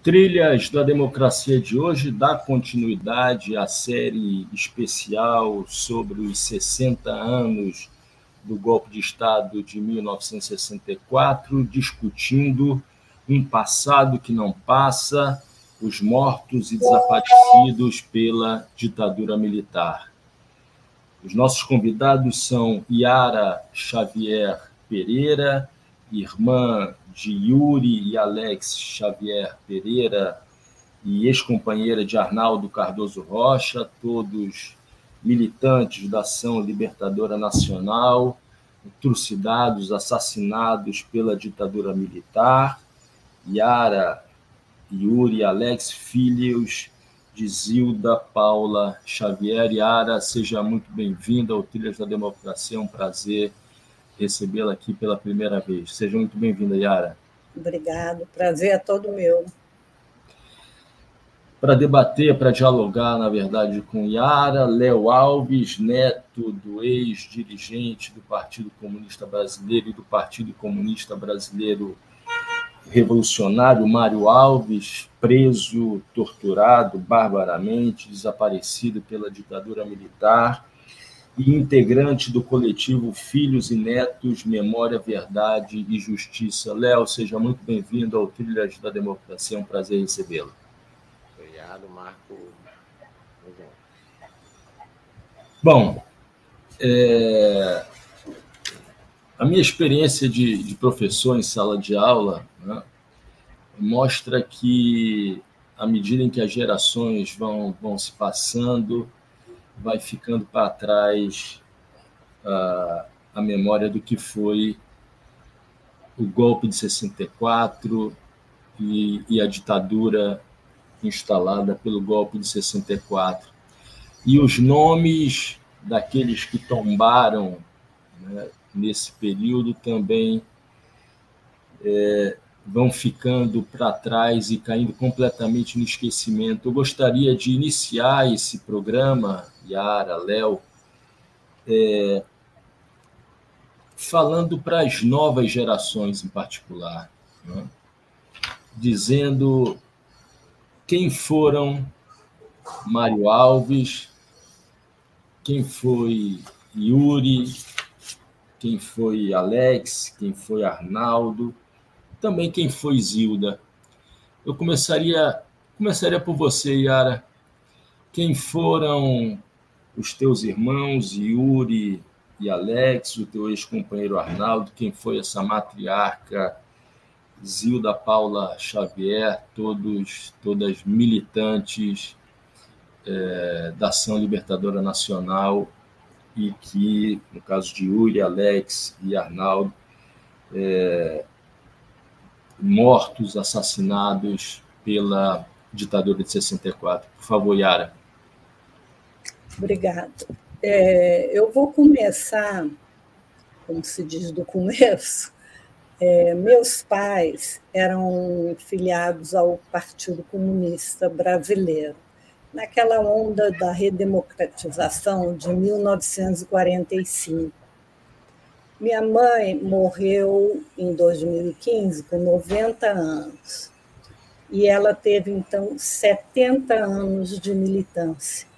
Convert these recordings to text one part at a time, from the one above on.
Trilhas da Democracia de hoje dá continuidade à série especial sobre os 60 anos do golpe de Estado de 1964, discutindo um passado que não passa, os mortos e desaparecidos pela ditadura militar. Os nossos convidados são Yara Xavier Pereira, irmã de Yuri e Alex Xavier Pereira e ex-companheira de Arnaldo Cardoso Rocha, todos militantes da Ação Libertadora Nacional, trucidados, assassinados pela ditadura militar. Yara, Yuri e Alex, filhos de Zilda Paula Xavier. Yara, seja muito bem-vinda ao Trilhas da Democracia, é um prazer recebê-la aqui pela primeira vez. Seja muito bem-vinda, Yara. Obrigada, prazer é todo meu. Para debater, para dialogar, na verdade, com Yara, Léo Alves, neto do ex-dirigente do Partido Comunista Brasileiro e do Partido Comunista Brasileiro Revolucionário, Mário Alves, preso, torturado barbaramente, desaparecido pela ditadura militar, e integrante do coletivo Filhos e Netos, Memória, Verdade e Justiça. Léo, seja muito bem-vindo ao Trilhas da Democracia, é um prazer recebê-lo. Obrigado, Marco. Bom, a minha experiência de professor em sala de aula, né, mostra que, à medida em que as gerações vão se passando, vai ficando para trás a memória do que foi o golpe de 64 e a ditadura instalada pelo golpe de 64. E os nomes daqueles que tombaram, né, nesse período também vão ficando para trás e caindo completamente no esquecimento. Eu gostaria de iniciar esse programa, Yara, Léo, falando para as novas gerações em particular, né? Dizendo quem foram Mário Alves, quem foi Yuri, quem foi Alex, quem foi Arnaldo, também quem foi Zilda. Eu começaria por você, Yara. Quem foram os teus irmãos, Yuri e Alex, o teu ex-companheiro Arnaldo, quem foi essa matriarca Zilda Paula Xavier, todas militantes da Ação Libertadora Nacional e que, no caso de Yuri, Alex e Arnaldo, mortos, assassinados pela ditadura de 64. Por favor, Yara. Obrigada. Eu vou começar, como se diz, do começo. Meus pais eram filiados ao Partido Comunista Brasileiro, naquela onda da redemocratização de 1945. Minha mãe morreu em 2015, com 90 anos, e ela teve, então, 70 anos de militância,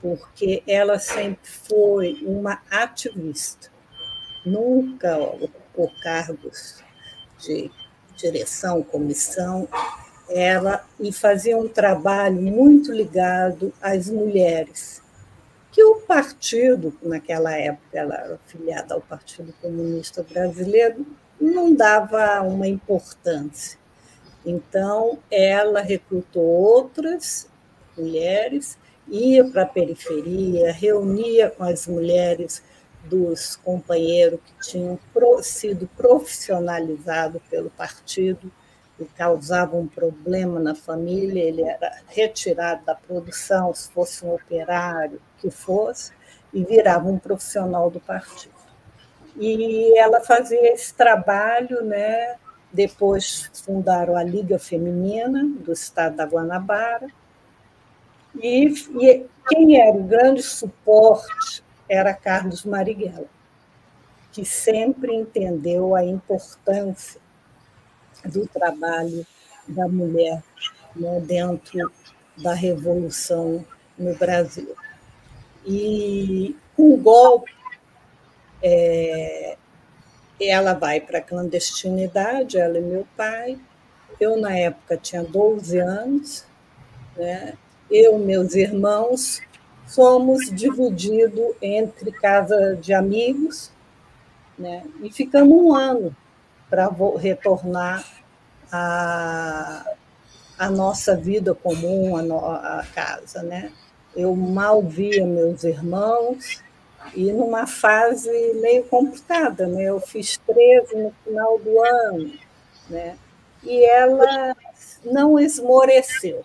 porque ela sempre foi uma ativista, nunca ocupou cargos de direção, comissão, e fazia um trabalho muito ligado às mulheres, que o partido, naquela época, ela era afiliada ao Partido Comunista Brasileiro, não dava uma importância. Então, ela recrutou outras mulheres, ia para a periferia, reunia com as mulheres dos companheiros que tinham sido profissionalizados pelo partido e causavam um problema na família, ele era retirado da produção, se fosse um operário, que fosse, e virava um profissional do partido. E ela fazia esse trabalho, né? Depois fundaram a Liga Feminina do Estado da Guanabara, e quem era o grande suporte era Carlos Marighella, que sempre entendeu a importância do trabalho da mulher, né, dentro da Revolução no Brasil. E com o golpe, ela vai para a clandestinidade, ela e meu pai. Eu, na época, tinha 12 anos, né? Eu e meus irmãos fomos divididos entre casa de amigos, né? E ficamos um ano para retornar à nossa vida comum, à casa, né? Eu mal via meus irmãos, e numa fase meio complicada, né? Eu fiz 13 no final do ano, né? E ela não esmoreceu.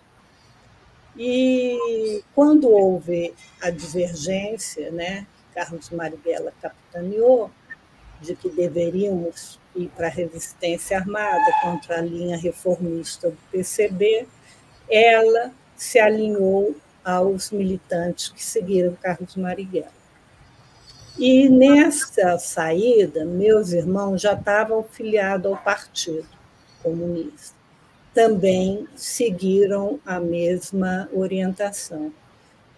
E quando houve a divergência, né, Carlos Marighella capitaneou, de que deveríamos ir para a resistência armada contra a linha reformista do PCB, ela se alinhou aos militantes que seguiram Carlos Marighella. E nessa saída, meus irmãos já estavam filiados ao Partido Comunista. Também seguiram a mesma orientação.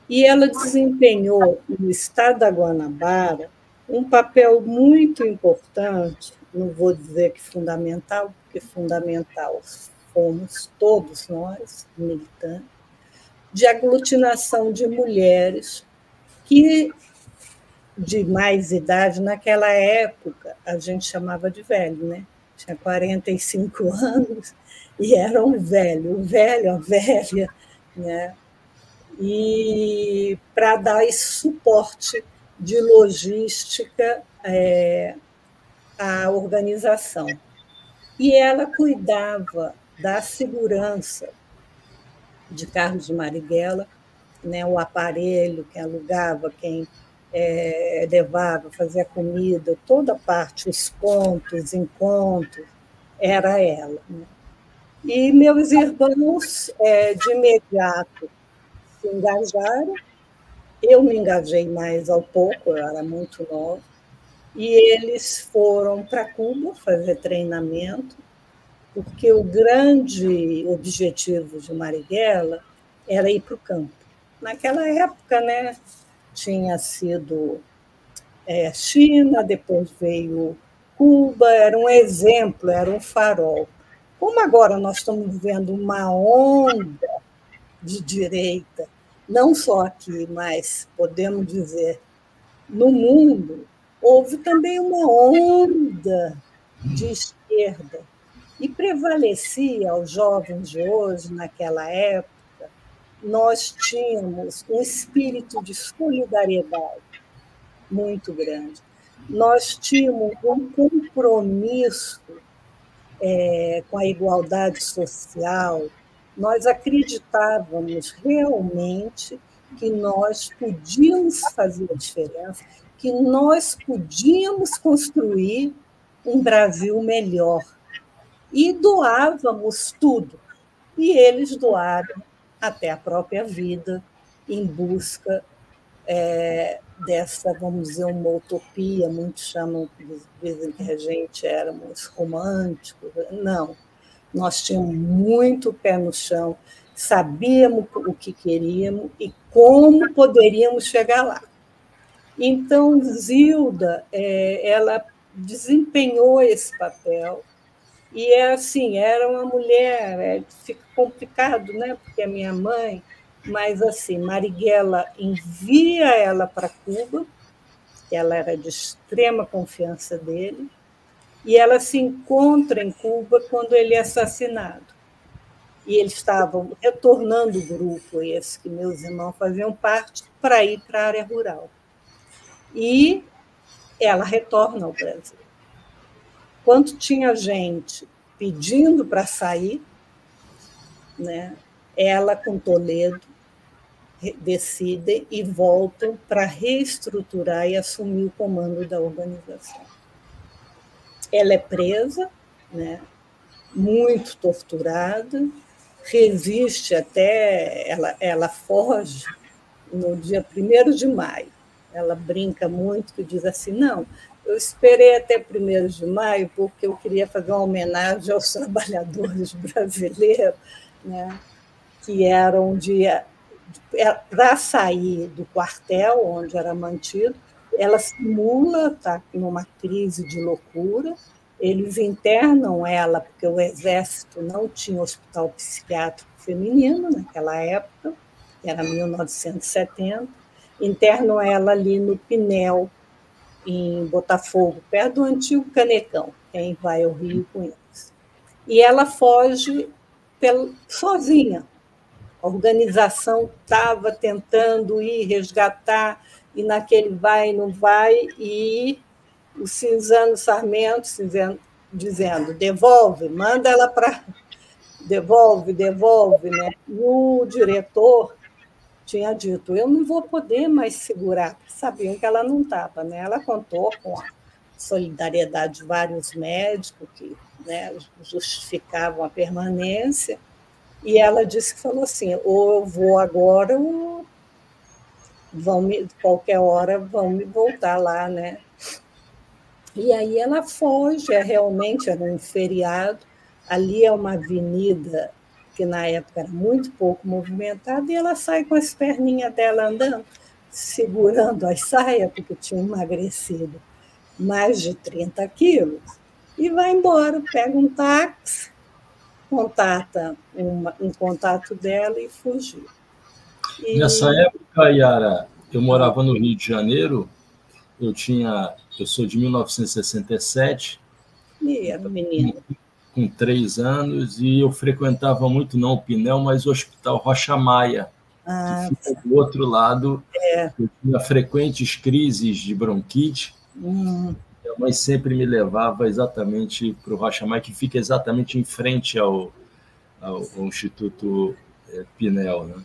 E ela desempenhou, no estado da Guanabara, um papel muito importante, não vou dizer que fundamental, porque fundamental fomos todos nós, militantes, de aglutinação de mulheres que, de mais idade, naquela época, a gente chamava de velho, né? Tinha 45 anos e era um velho, a velha, né? E para dar esse suporte de logística à organização. E ela cuidava da segurança de Carlos Marighella, né, o aparelho, quem alugava, quem levava, fazia comida, toda a parte, os pontos, encontros, era ela. Né? E meus irmãos, de imediato, se engajaram. Eu me engajei mais ao pouco, eu era muito nova, e eles foram para Cuba fazer treinamento, porque o grande objetivo de Marighella era ir para o campo. Naquela época, né, tinha sido China, depois veio Cuba, era um exemplo, era um farol. Como agora nós estamos vivendo uma onda de direita, não só aqui, mas podemos dizer no mundo, houve também uma onda de esquerda. E prevalecia aos jovens de hoje, naquela época, nós tínhamos um espírito de solidariedade muito grande. Nós tínhamos um compromisso com a igualdade social, nós acreditávamos realmente que nós podíamos fazer a diferença, que nós podíamos construir um Brasil melhor. E doávamos tudo. E eles doaram até a própria vida em busca dessa, vamos dizer, uma utopia. Muitos chamam, dizem que a gente éramos românticos. Não, nós tínhamos muito pé no chão, sabíamos o que queríamos e como poderíamos chegar lá. Então, Zilda, ela desempenhou esse papel. E assim, era uma mulher, fica complicado, né? Porque é minha mãe, mas assim, Marighella envia ela para Cuba, ela era de extrema confiança dele, e ela se encontra em Cuba quando ele é assassinado. E eles estavam retornando o grupo, esse que meus irmãos faziam parte, para ir para a área rural. E ela retorna ao Brasil. Quando tinha gente pedindo para sair, né, ela com Toledo decidem e voltam para reestruturar e assumir o comando da organização. Ela é presa, né, muito torturada, resiste até... Ela foge no dia 1º de maio. ela brinca muito, que diz assim, não, eu esperei até 1º de maio porque eu queria fazer uma homenagem aos trabalhadores brasileiros, né, que era um dia para sair do quartel onde era mantido, ela simula estar numa crise de loucura, eles internam ela, porque o Exército não tinha hospital psiquiátrico feminino naquela época, era 1970, internam ela ali no Pinel, em Botafogo, perto do antigo Canecão, quem vai ao Rio conhece. E ela foge sozinha. A organização estava tentando ir resgatar, e naquele vai e não vai, e o Cinzano Sarmento dizendo devolve, manda ela para... Devolve, né? E o diretor tinha dito, eu não vou poder mais segurar, sabiam que ela não estava, né? Ela contou com a solidariedade de vários médicos que, né, justificavam a permanência, e ela disse que falou assim, ou eu vou agora, ou qualquer hora vão me voltar lá, né? E aí ela foge, realmente era um feriado, ali é uma avenida que na época era muito pouco movimentada, e ela sai com as perninhas dela andando, segurando as saias, porque tinha emagrecido mais de 30 quilos, e vai embora, pega um táxi, contata um contato dela e fugiu. Nessa época, Yara, eu morava no Rio de Janeiro, eu sou de 1967, E era um menino. Com 3 anos, e eu frequentava muito, não o Pinel, mas o Hospital Rocha Maia, que fica do outro lado. Eu tinha frequentes crises de bronquite. Minha mãe sempre me levava exatamente para o Rocha Maia, que fica exatamente em frente ao Instituto Pinel, né?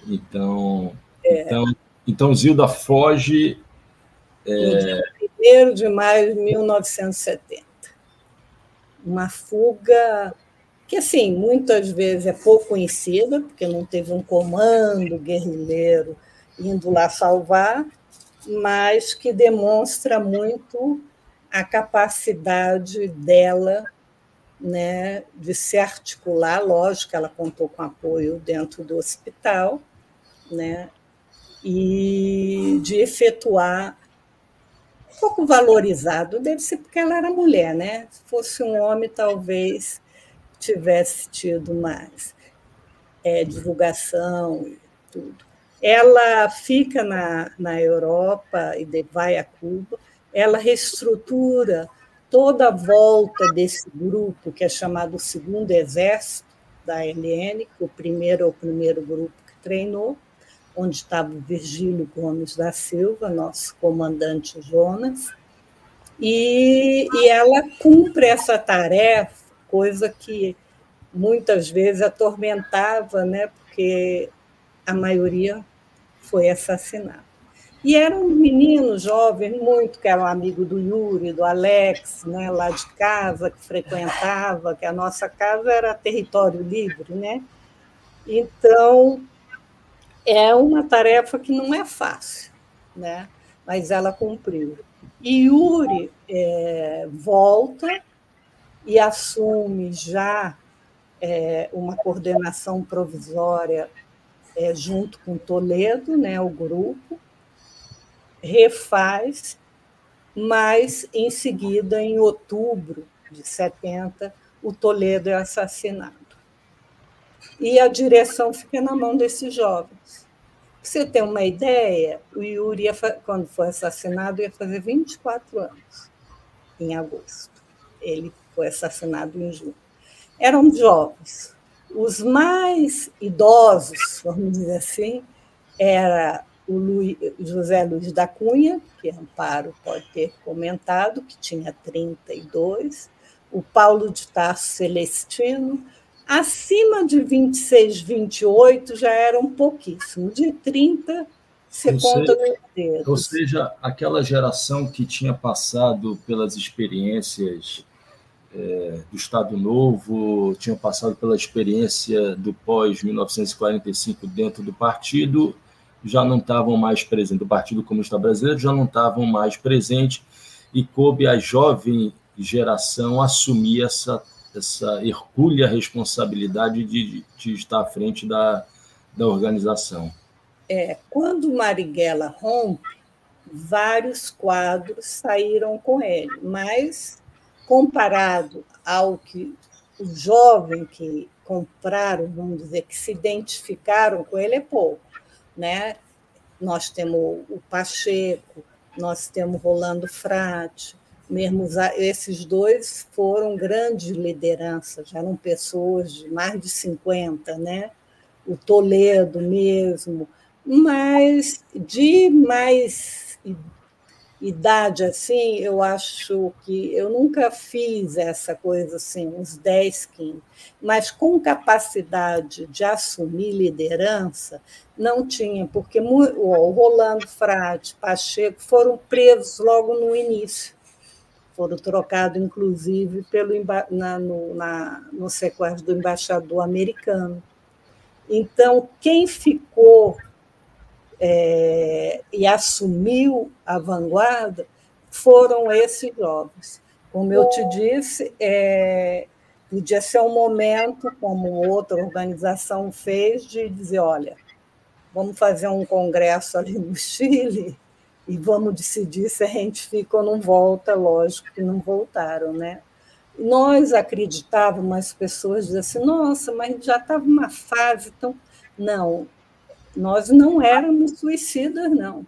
Então Zilda foge... No dia 1º de maio de 1970. Uma fuga que, assim, muitas vezes é pouco conhecida, porque não teve um comando guerrilheiro indo lá salvar, mas que demonstra muito a capacidade dela, né, de se articular. Lógico, ela contou com apoio dentro do hospital, né, e de efetuar, pouco valorizado, deve ser porque ela era mulher, né? Se fosse um homem, talvez tivesse tido mais divulgação e tudo. Ela fica na Europa e vai a Cuba, ela reestrutura toda a volta desse grupo, que é chamado Segundo Exército, da Helene, que o primeiro grupo que treinou, onde estava o Virgílio Gomes da Silva, nosso comandante Jonas, e ela cumpre essa tarefa, coisa que muitas vezes atormentava, né, porque a maioria foi assassinada. E era um menino jovem, muito, que era um amigo do Yuri, do Alex, né, lá de casa, que frequentava, que a nossa casa era território livre, né? Então, é uma tarefa que não é fácil, né? Mas ela cumpriu. E Yuri volta e assume já uma coordenação provisória junto com Toledo, né, o grupo, refaz, mas, em seguida, em outubro de 70, o Toledo é assassinado. E a direção fica na mão desses jovens. Para você ter uma ideia, o Yuri, quando foi assassinado, ia fazer 24 anos, em agosto. Ele foi assassinado em julho. Eram jovens. Os mais idosos, vamos dizer assim, era o José Luiz da Cunha, que Amparo pode ter comentado, que tinha 32, o Paulo de Tarso Celestino. Acima de 26, 28 já eram pouquíssimos. De 30, você conta nos dedos. Ou seja, aquela geração que tinha passado pelas experiências do Estado Novo, tinha passado pela experiência do pós-1945 dentro do partido, já não estavam mais presentes, do Partido Comunista Brasileiro já não estavam mais presentes, e coube à jovem geração assumir essa hercúlea responsabilidade de estar à frente da organização. Quando Marighella rompe, vários quadros saíram com ele, mas, comparado ao que os jovens que compraram, vamos dizer, que se identificaram com ele, é pouco, né? Nós temos o Pacheco, nós temos Rolando Frati, mesmo esses dois foram grandes lideranças, já eram pessoas de mais de 50, né? O Toledo mesmo, mas de mais idade assim, eu acho que eu nunca fiz essa coisa assim, uns 10, 15, mas com capacidade de assumir liderança, não tinha, porque o Rolando Frati, Pacheco foram presos logo no início, foram trocados, inclusive, no sequestro do embaixador americano. Então, quem ficou e assumiu a vanguarda foram esses jovens. Como eu te disse, podia ser um momento, como outra organização fez, de dizer, olha, vamos fazer um congresso ali no Chile e vamos decidir se a gente fica ou não volta. Lógico que não voltaram, né? Nós acreditávamos, as pessoas diziam assim, nossa, mas já estava uma fase tão... Não, nós não éramos suicidas, não.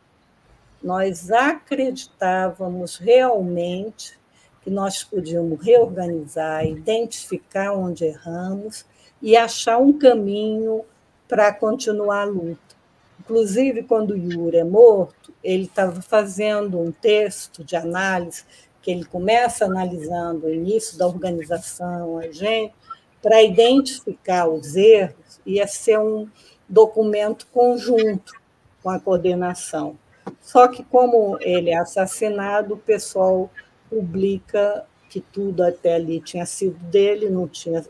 Nós acreditávamos realmente que nós podíamos reorganizar, identificar onde erramos e achar um caminho para continuar a luta. Inclusive, quando o Yuri é morto, ele estava fazendo um texto de análise, que ele começa analisando o início da organização, a gente, para identificar os erros, ia ser um documento conjunto com a coordenação. Só que, como ele é assassinado, o pessoal publica que tudo até ali tinha sido dele, não tinha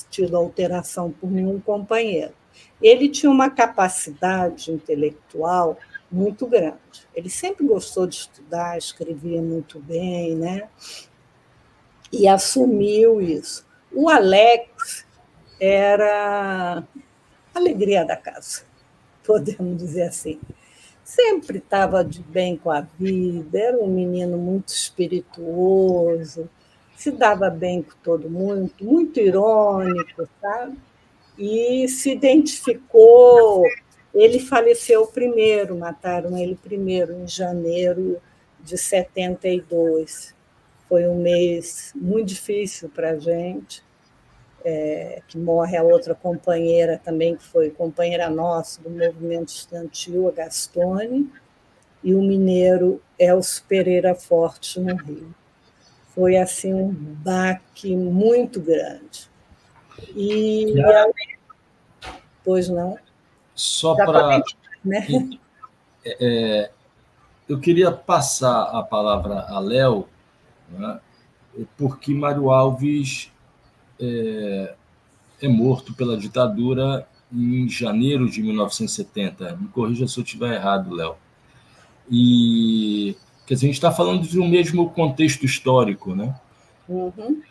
tido alteração por nenhum companheiro. Ele tinha uma capacidade intelectual muito grande. Ele sempre gostou de estudar, escrevia muito bem, né? E assumiu isso. O Alex era a alegria da casa, podemos dizer assim. Sempre estava de bem com a vida, era um menino muito espirituoso, se dava bem com todo mundo, muito irônico, sabe? E se identificou. Ele faleceu primeiro, mataram ele primeiro, em janeiro de 72. Foi um mês muito difícil para a gente, que morre a outra companheira também, que foi companheira nossa do movimento estudantil, a Gastone, e o mineiro Elcio Pereira Forte, no Rio. Foi assim um baque muito grande. E pois não. Só para... Né? Eu queria passar a palavra a Léo, né, porque Mário Alves é morto pela ditadura em janeiro de 1970. Me corrija se eu estiver errado, Léo. E, quer dizer, a gente está falando de um mesmo contexto histórico, né? Uhum.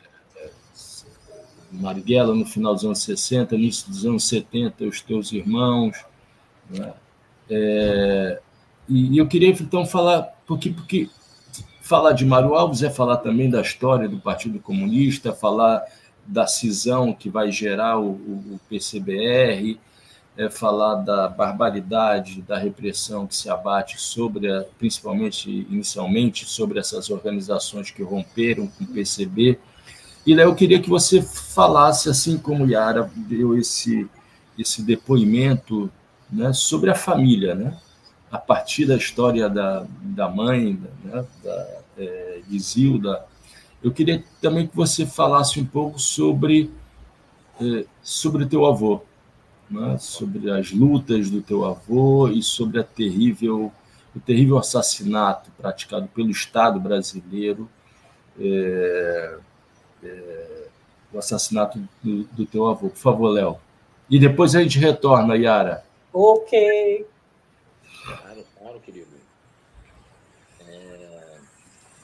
Marighella no final dos anos 60, início dos anos 70, os teus irmãos, né? E eu queria, então, falar, porque falar de Mário Alves é falar também da história do Partido Comunista, falar da cisão que vai gerar o PCBR, falar da barbaridade, da repressão que se abate sobre, principalmente, inicialmente, sobre essas organizações que romperam com o PCB. E, Léo, eu queria que você falasse, assim como Yara deu esse depoimento, né, sobre a família, né, a partir da história da mãe, né, de Zilda. Eu queria também que você falasse um pouco sobre o teu avô, né, sobre as lutas do teu avô e sobre o terrível assassinato praticado pelo Estado brasileiro, o assassinato do teu avô. Por favor, Léo. E depois a gente retorna, Yara. Ok.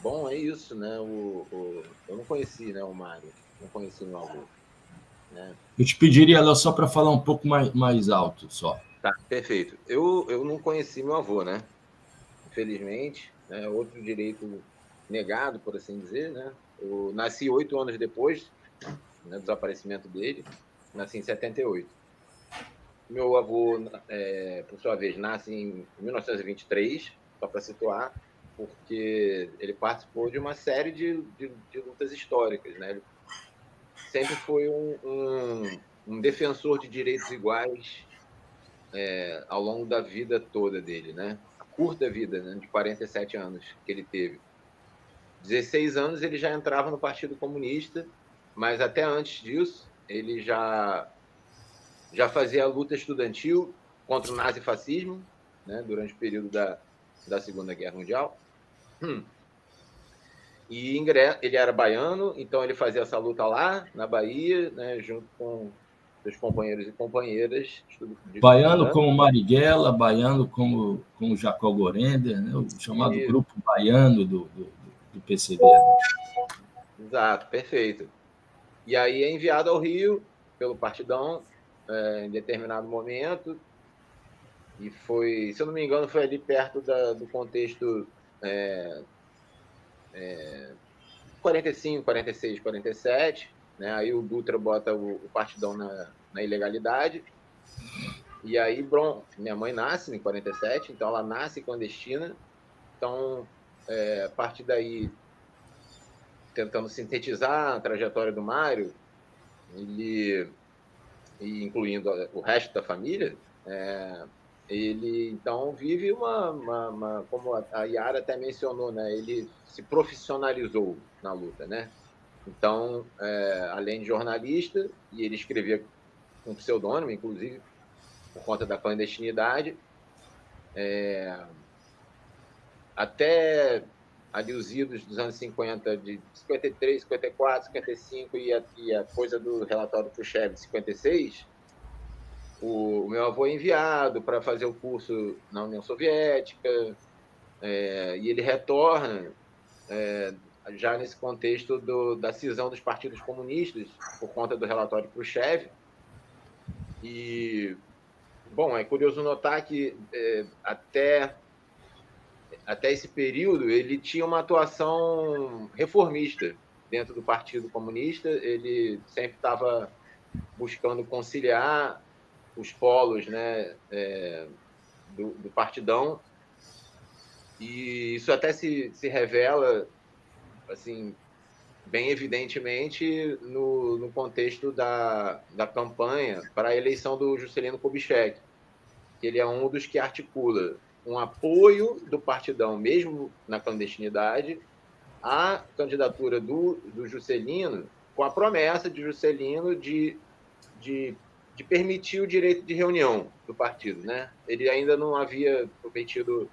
Bom, é isso, né? Eu não conheci, né, o Mário, não conheci meu avô, né? Eu te pediria, Léo, só para falar um pouco mais alto, só. Tá, perfeito. Eu não conheci meu avô, né? Infelizmente, né? Outro direito negado, por assim dizer, né? Eu nasci 8 anos depois, né, do desaparecimento dele, nasci em 78. Meu avô, por sua vez, nasce em 1923, só para situar, porque ele participou de uma série de lutas históricas, né? Ele sempre foi um defensor de direitos iguais ao longo da vida toda dele, né? A curta vida, né, de 47 anos que ele teve. 16 anos ele já entrava no Partido Comunista, mas até antes disso ele já fazia a luta estudantil contra o nazifascismo, né, durante o período da Segunda Guerra Mundial. E ele era baiano, então ele fazia essa luta lá na Bahia, né, junto com seus companheiros e companheiras Baiano estudantes. como Marighella, baiano como Jacó Gorender, né? O chamado E, grupo baiano do PCB. Né? exato, perfeito. E aí é enviado ao Rio pelo Partidão em determinado momento, e foi, se eu não me engano, foi ali perto do contexto 45, 46, 47, né? Aí o Dutra bota o Partidão na ilegalidade, e aí, minha mãe nasce em 47, então ela nasce clandestina, então, a partir daí, tentando sintetizar a trajetória do Mário, ele, e incluindo o resto da família, ele então vive como a Yara até mencionou, né? Ele se profissionalizou na luta, né? Então, além de jornalista, e ele escrevia com pseudônimo, inclusive, por conta da clandestinidade, até ali os idos dos anos 50, de 53, 54, 55 e a coisa do relatório Khrushchev de 56, o meu avô é enviado para fazer o curso na União Soviética, e ele retorna já nesse contexto da cisão dos partidos comunistas por conta do relatório Khrushchev. E, bom, é curioso notar que até esse período ele tinha uma atuação reformista dentro do Partido Comunista, ele sempre estava buscando conciliar os polos, né, do partidão, e isso até se revela assim bem evidentemente no contexto da campanha para a eleição do Juscelino Kubitschek, que ele é um dos que articula um apoio do partidão, mesmo na clandestinidade, à candidatura do Juscelino, com a promessa de Juscelino de permitir o direito de reunião do partido, né? Ele ainda não havia prometido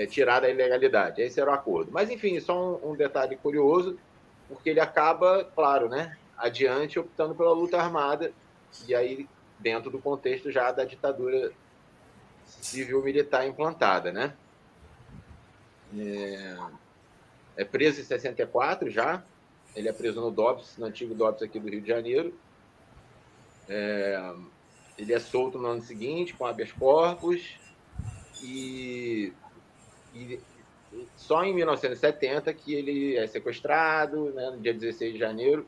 tirar a ilegalidade. Esse era o acordo. Mas, enfim, só um detalhe curioso, porque ele acaba, claro, né, adiante optando pela luta armada, e aí dentro do contexto já da ditadura civil-militar implantada, né? É preso em 64 já, ele é preso no DOPS, no antigo DOPS aqui do Rio de Janeiro. Ele é solto no ano seguinte com habeas corpus, e só em 1970 que ele é sequestrado, né, no dia 16 de janeiro,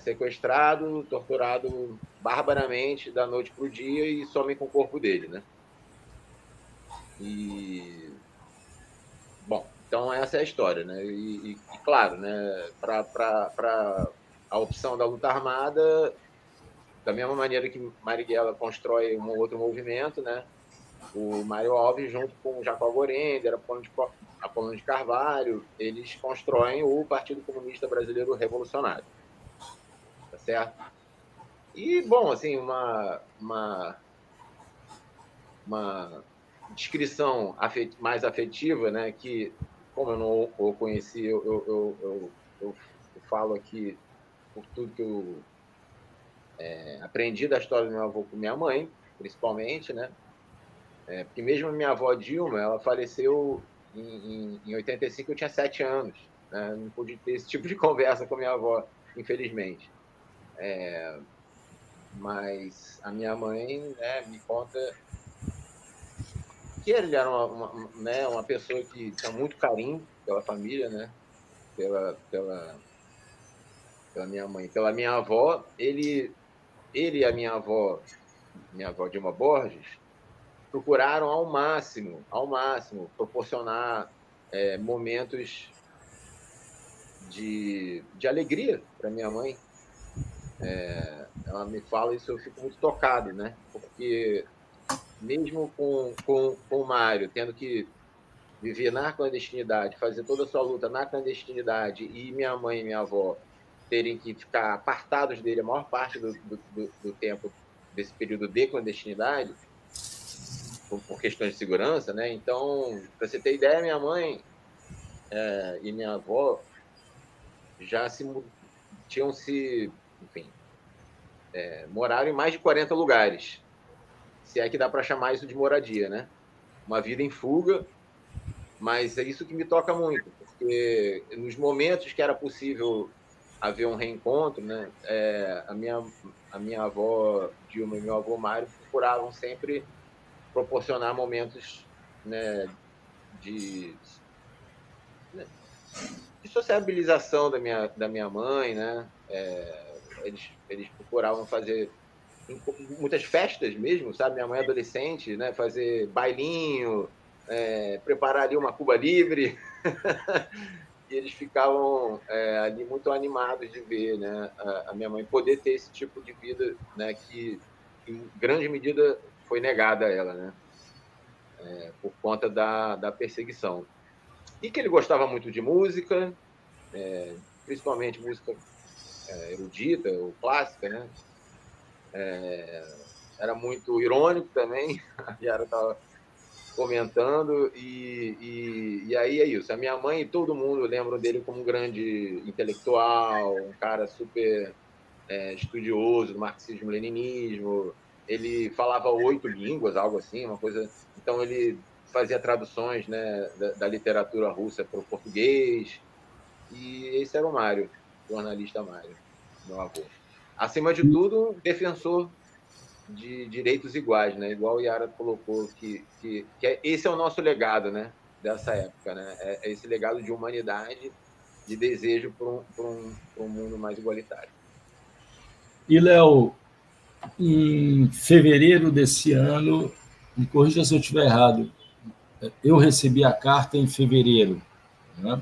sequestrado, torturado barbaramente da noite para o dia e somem com o corpo dele, né? E, bom, então essa é a história, né? E claro, né, para a opção da luta armada, da mesma maneira que Marighella constrói um outro movimento, né? O Mário Alves, junto com o Jacó Gorender, Apollônio de Carvalho, eles constroem o Partido Comunista Brasileiro Revolucionário. Tá certo? E, bom, assim, uma descrição mais afetiva, né, que, como eu não o conheci, eu falo aqui por tudo que eu aprendi da história do meu avô com minha mãe, principalmente, né? Porque mesmo a minha avó Dilma, ela faleceu Em 85 eu tinha 7 anos, né? Não pude ter esse tipo de conversa com minha avó, infelizmente. Mas a minha mãe, né, me conta que ele era uma pessoa que tinha muito carinho pela família, né? Pela minha mãe, pela minha avó. Ele e a minha avó Dilma Borges, procuraram ao máximo proporcionar momentos de alegria para minha mãe. Ela me fala isso, eu fico muito tocado, né? Porque mesmo com o Mário tendo que viver na clandestinidade, fazer toda a sua luta na clandestinidade, e minha mãe e minha avó terem que ficar apartados dele a maior parte do tempo desse período de clandestinidade, por questões de segurança, né? Então, para você ter ideia, minha mãe e minha avó já moraram em mais de 40 lugares, se é que dá para chamar isso de moradia, né? Uma vida em fuga, mas é isso que me toca muito, porque nos momentos que era possível haver um reencontro, né? A minha avó Dilma e meu avô Mário procuravam sempre proporcionar momentos, né, de sociabilização da minha mãe, né? Eles procuravam fazer muitas festas mesmo, sabe? Minha mãe é adolescente, né? Fazer bailinho, preparar ali uma Cuba Livre. E eles ficavam ali muito animados de ver, né, a minha mãe poder ter esse tipo de vida, né, que em grande medida foi negada a ela, né, por conta da perseguição. E que ele gostava muito de música, principalmente música erudita ou clássica, né? Era muito irônico também, a Yara estava comentando, e aí é isso. A minha mãe e todo mundo lembram dele como um grande intelectual, um cara super estudioso do marxismo-leninismo. Ele falava 8 línguas, algo assim, uma coisa. Então ele fazia traduções, né, da literatura russa para o português. E esse era o Mário, o jornalista Mário, meu avô. Acima de tudo, defensor de direitos iguais, né? Igual o Yara colocou, que esse é o nosso legado, né? Dessa época, né? É esse legado de humanidade, de desejo por um mundo mais igualitário. E, Léo, em fevereiro desse ano, me corrija se eu estiver errado, eu recebi a carta em fevereiro, né?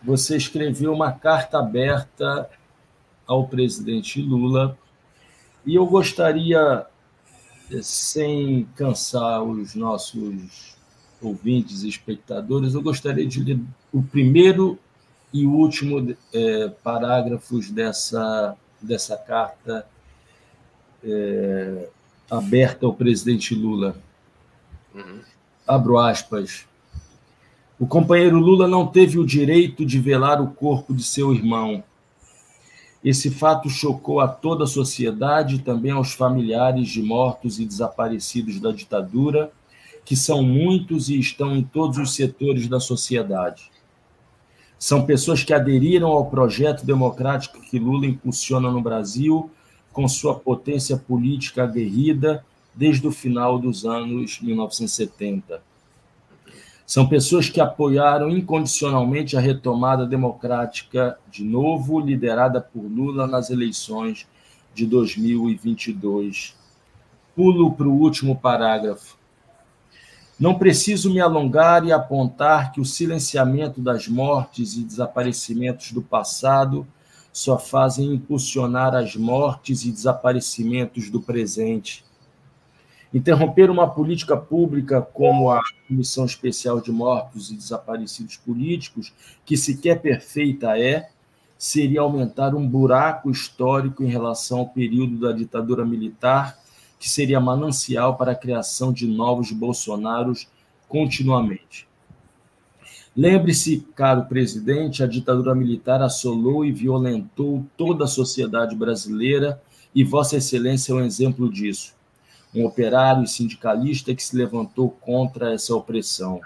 Você escreveu uma carta aberta ao presidente Lula, e eu gostaria, sem cansar os nossos ouvintes e espectadores, eu gostaria de ler o primeiro e último parágrafos dessa carta aberta ao presidente Lula. Abro aspas. O companheiro Lula não teve o direito de velar o corpo de seu irmão. Esse fato chocou a toda a sociedade e também aos familiares de mortos e desaparecidos da ditadura, que são muitos e estão em todos os setores da sociedade. São pessoas que aderiram ao projeto democrático que Lula impulsiona no Brasil, com sua potência política aguerrida desde o final dos anos 1970. São pessoas que apoiaram incondicionalmente a retomada democrática de novo, liderada por Lula nas eleições de 2022. Pulo para o último parágrafo. Não preciso me alongar e apontar que o silenciamento das mortes e desaparecimentos do passado só fazem impulsionar as mortes e desaparecimentos do presente. Interromper uma política pública como a Comissão Especial de Mortos e Desaparecidos Políticos, que sequer perfeita seria aumentar um buraco histórico em relação ao período da ditadura militar, que seria manancial para a criação de novos Bolsonaros continuamente. Lembre-se, caro presidente, a ditadura militar assolou e violentou toda a sociedade brasileira e Vossa Excelência é um exemplo disso. Um operário e sindicalista que se levantou contra essa opressão.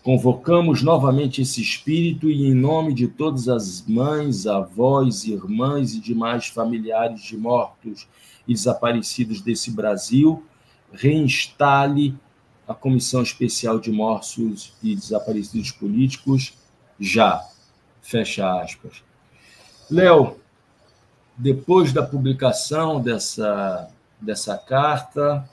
Convocamos novamente esse espírito e, em nome de todas as mães, avós, irmãs e demais familiares de mortos e desaparecidos desse Brasil, reinstale a Comissão Especial de Mortos e Desaparecidos Políticos já. Fecha aspas. Léo, depois da publicação dessa carta,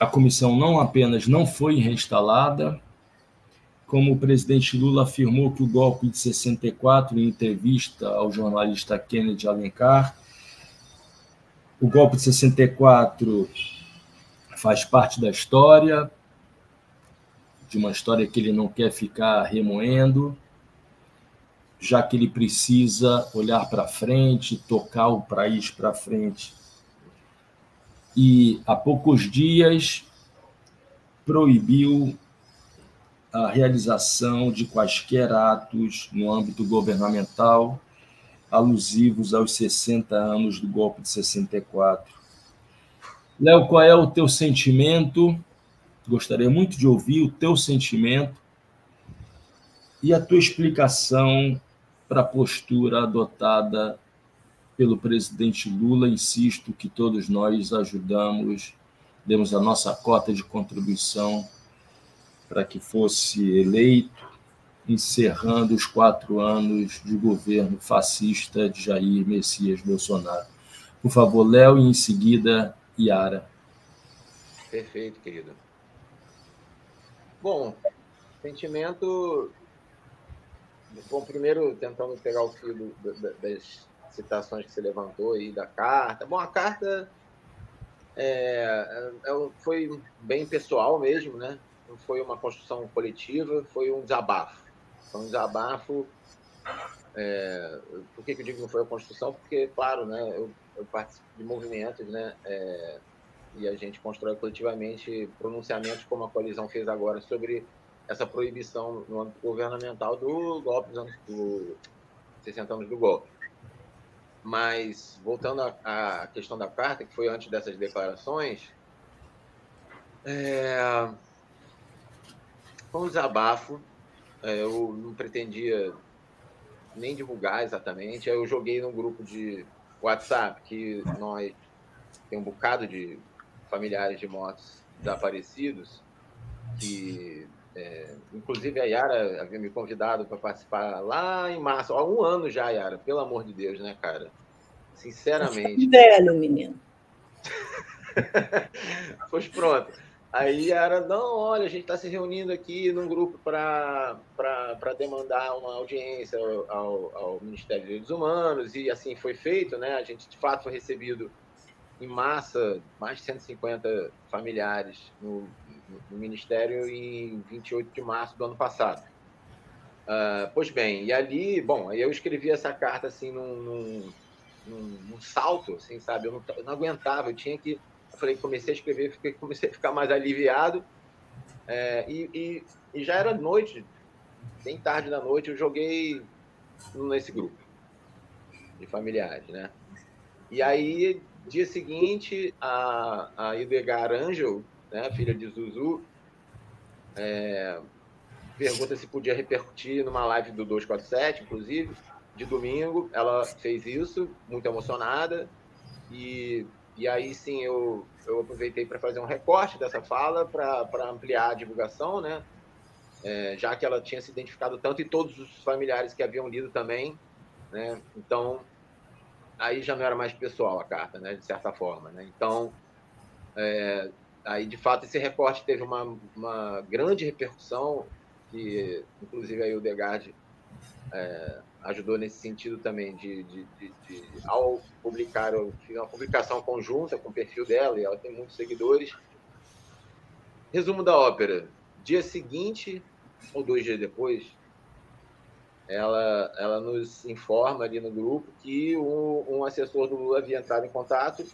a comissão não apenas não foi reinstalada, como o presidente Lula afirmou que o golpe de 64, em entrevista ao jornalista Kennedy Alencar, o golpe de 64 faz parte da história, de uma história que ele não quer ficar remoendo, já que ele precisa olhar para frente, tocar o país para frente. E, há poucos dias, proibiu a realização de quaisquer atos no âmbito governamental alusivos aos 60 anos do golpe de 64. Léo, qual é o teu sentimento? Gostaria muito de ouvir o teu sentimento e a tua explicação para a postura adotada pelo presidente Lula. Insisto que todos nós ajudamos, demos a nossa cota de contribuição para que fosse eleito, encerrando os 4 anos de governo fascista de Jair Messias Bolsonaro. Por favor, Léo, e em seguida, Yara. Perfeito, querido. Bom, sentimento... Bom, primeiro, tentando pegar o fio das citações que você levantou aí da carta. Bom, a carta foi bem pessoal mesmo, né? Não foi uma construção coletiva, foi um desabafo. Foi um desabafo. Por que eu digo que não foi uma construção? Porque, claro, né, eu participo de movimentos, né? E a gente constrói coletivamente pronunciamentos como a coalizão fez agora sobre essa proibição no âmbito governamental do golpe dos 60 anos do golpe. Mas, voltando à questão da carta, que foi antes dessas declarações, foi um desabafo. Eu não pretendia nem divulgar exatamente. Eu joguei num grupo de WhatsApp que nós tem um bocado de familiares de mortos desaparecidos, que inclusive a Yara havia me convidado para participar lá em março. Há 1 ano já, Yara, pelo amor de Deus, né, cara? Sinceramente. Velho, menino. Pois pronto. Aí Yara, não, olha, a gente está se reunindo aqui num grupo para demandar uma audiência ao Ministério dos Direitos Humanos, e assim foi feito, né? A gente, de fato, foi recebido em massa, mais de 150 familiares no Ministério em 28 de março do ano passado. Pois bem, e ali, bom, aí eu escrevi essa carta assim num salto, assim, sabe? Eu não aguentava, eu tinha que... Eu falei, comecei a escrever, comecei a ficar mais aliviado, e já era noite, bem tarde da noite, eu joguei nesse grupo de familiares, né? E aí, dia seguinte, a Idegar Angel, né, filha de Zuzu, pergunta se podia repercutir numa live do 247, inclusive, de domingo. Ela fez isso, muito emocionada, e aí sim eu aproveitei para fazer um recorte dessa fala, para ampliar a divulgação, né? Já que ela tinha se identificado tanto, e todos os familiares que haviam lido também, né? Então, aí já não era mais pessoal a carta, né? De certa forma, né? Então, aí, de fato, esse recorte teve uma grande repercussão, que, inclusive, a Hildegard ajudou nesse sentido também, ao publicar, eu fiz uma publicação conjunta com o perfil dela, e ela tem muitos seguidores. Resumo da ópera: dia seguinte, ou 2 dias depois, ela nos informa ali no grupo que um assessor do Lula havia entrado em contato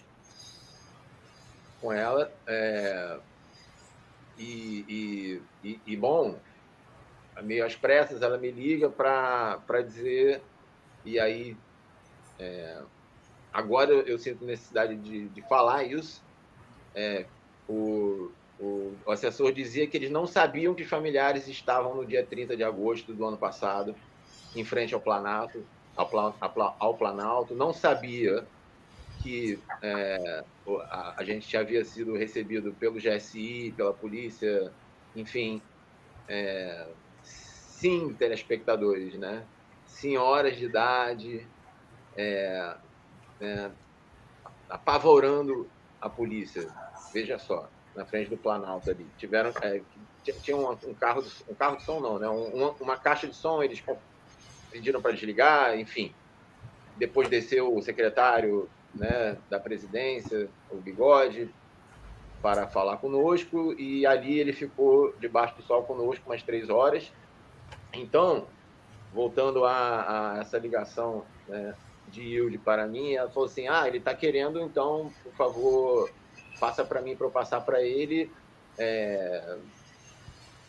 com ela, bom, meio às pressas, ela me liga para dizer, e aí agora eu sinto necessidade de falar isso, O assessor dizia que eles não sabiam que os familiares estavam no dia 30 de agosto do ano passado, em frente ao Planalto, não sabia que a gente já havia sido recebido pelo GSI, pela polícia, enfim, sim, telespectadores, né? Senhoras de idade, apavorando a polícia, veja só, na frente do Planalto ali. Tinha um carro de som, não, né? Uma caixa de som, eles pediram para desligar, enfim. Depois desceu o secretário, né, da presidência, o Bigode, para falar conosco, e ali ele ficou debaixo do sol conosco umas 3 horas. Então, voltando a essa ligação, né, de Hilde para mim, ela falou assim, ele está querendo, então, por favor, passa para mim, para eu passar para ele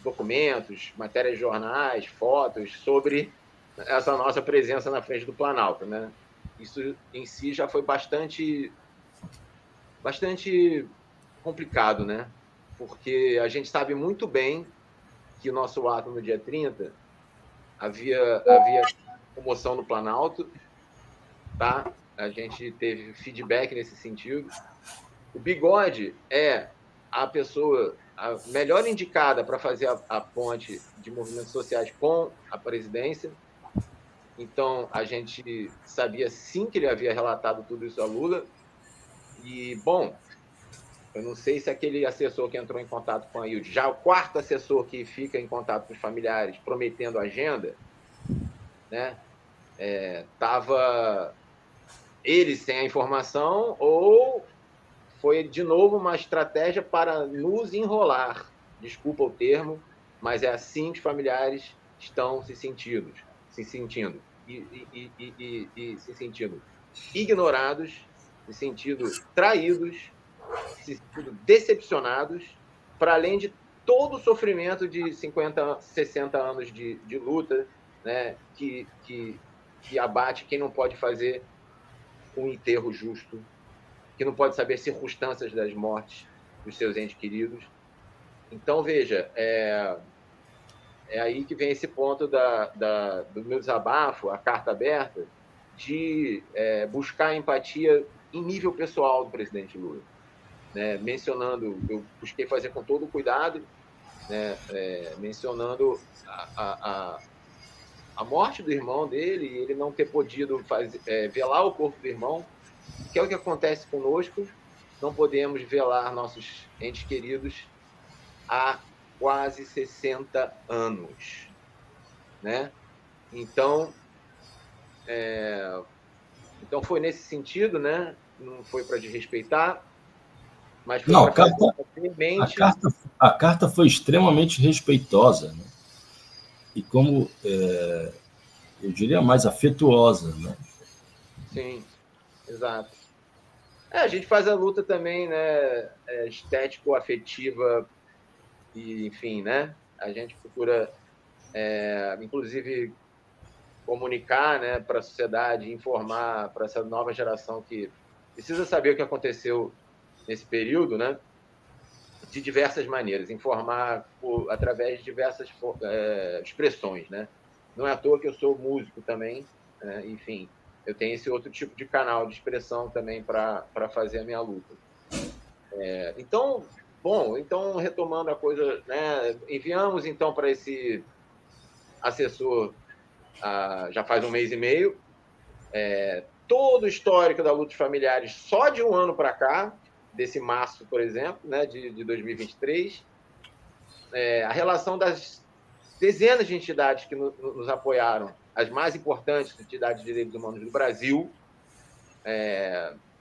documentos, matérias de jornais, fotos sobre essa nossa presença na frente do Planalto, né? Isso em si já foi bastante complicado, né? Porque a gente sabe muito bem que o nosso ato no dia 30 havia comoção no Planalto, tá? A gente teve feedback nesse sentido. O Bigode é a pessoa melhor indicada para fazer a ponte de movimentos sociais com a presidência. Então, a gente sabia sim que ele havia relatado tudo isso a Lula. E, bom, eu não sei se aquele assessor que entrou em contato com a Hilde, já o 4º assessor que fica em contato com os familiares, prometendo agenda, né? Estava ele sem a informação ou foi, de novo, uma estratégia para nos enrolar. Desculpa o termo, mas é assim que os familiares estão se sentindo ignorados, se sentindo traídos, se sentindo decepcionados, para além de todo o sofrimento de 50, 60 anos de luta, né, que abate quem não pode fazer um enterro justo, que não pode saber circunstâncias das mortes dos seus entes queridos. Então, veja, é aí que vem esse ponto do meu desabafo, a carta aberta, de buscar empatia em nível pessoal do presidente Lula. Né? Mencionando, eu busquei fazer com todo cuidado, né? Mencionando a morte do irmão dele, e ele não ter podido velar o corpo do irmão, que é o que acontece conosco. Não podemos velar nossos entes queridos há quase 60 anos, né? Então foi nesse sentido, né? Não foi para desrespeitar, mas foi a carta foi extremamente respeitosa, né? E como eu diria mais afetuosa, né? Sim, exato. A gente faz a luta também, né? Estético-afetiva e, enfim, né? A gente procura, inclusive, comunicar, né, para a sociedade, informar para essa nova geração que precisa saber o que aconteceu nesse período, né? De diversas maneiras, informar através de diversas expressões, né? Não é à toa que eu sou músico também, né? Enfim, eu tenho esse outro tipo de canal de expressão também para fazer a minha luta. Então, retomando a coisa, né? Enviamos, então, para esse assessor já faz 1 mês e meio, todo o histórico da luta dos familiares só de um ano para cá, desse março, por exemplo, né, de 2023, a relação das dezenas de entidades que nos apoiaram, as mais importantes entidades de direitos humanos do Brasil.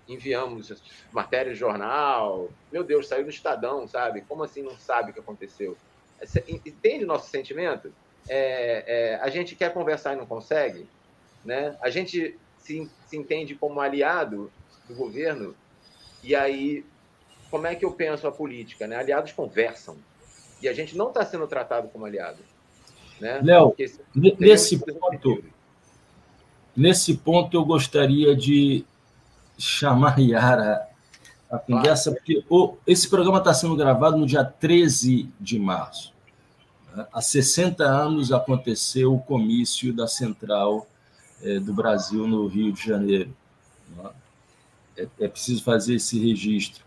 Enviamos matérias de jornal, meu Deus, saiu do Estadão, sabe? Como assim não sabe o que aconteceu? Entende o nosso sentimento? A gente quer conversar e não consegue, né? A gente se entende como aliado do governo, e aí, como é que eu penso a política, né? Aliados conversam, e a gente não está sendo tratado como aliado, né? Léo, nesse ponto eu gostaria de chamar Yara a conversa, porque esse programa está sendo gravado no dia 13 de março. Há 60 anos aconteceu o comício da Central do Brasil no Rio de Janeiro. É preciso fazer esse registro.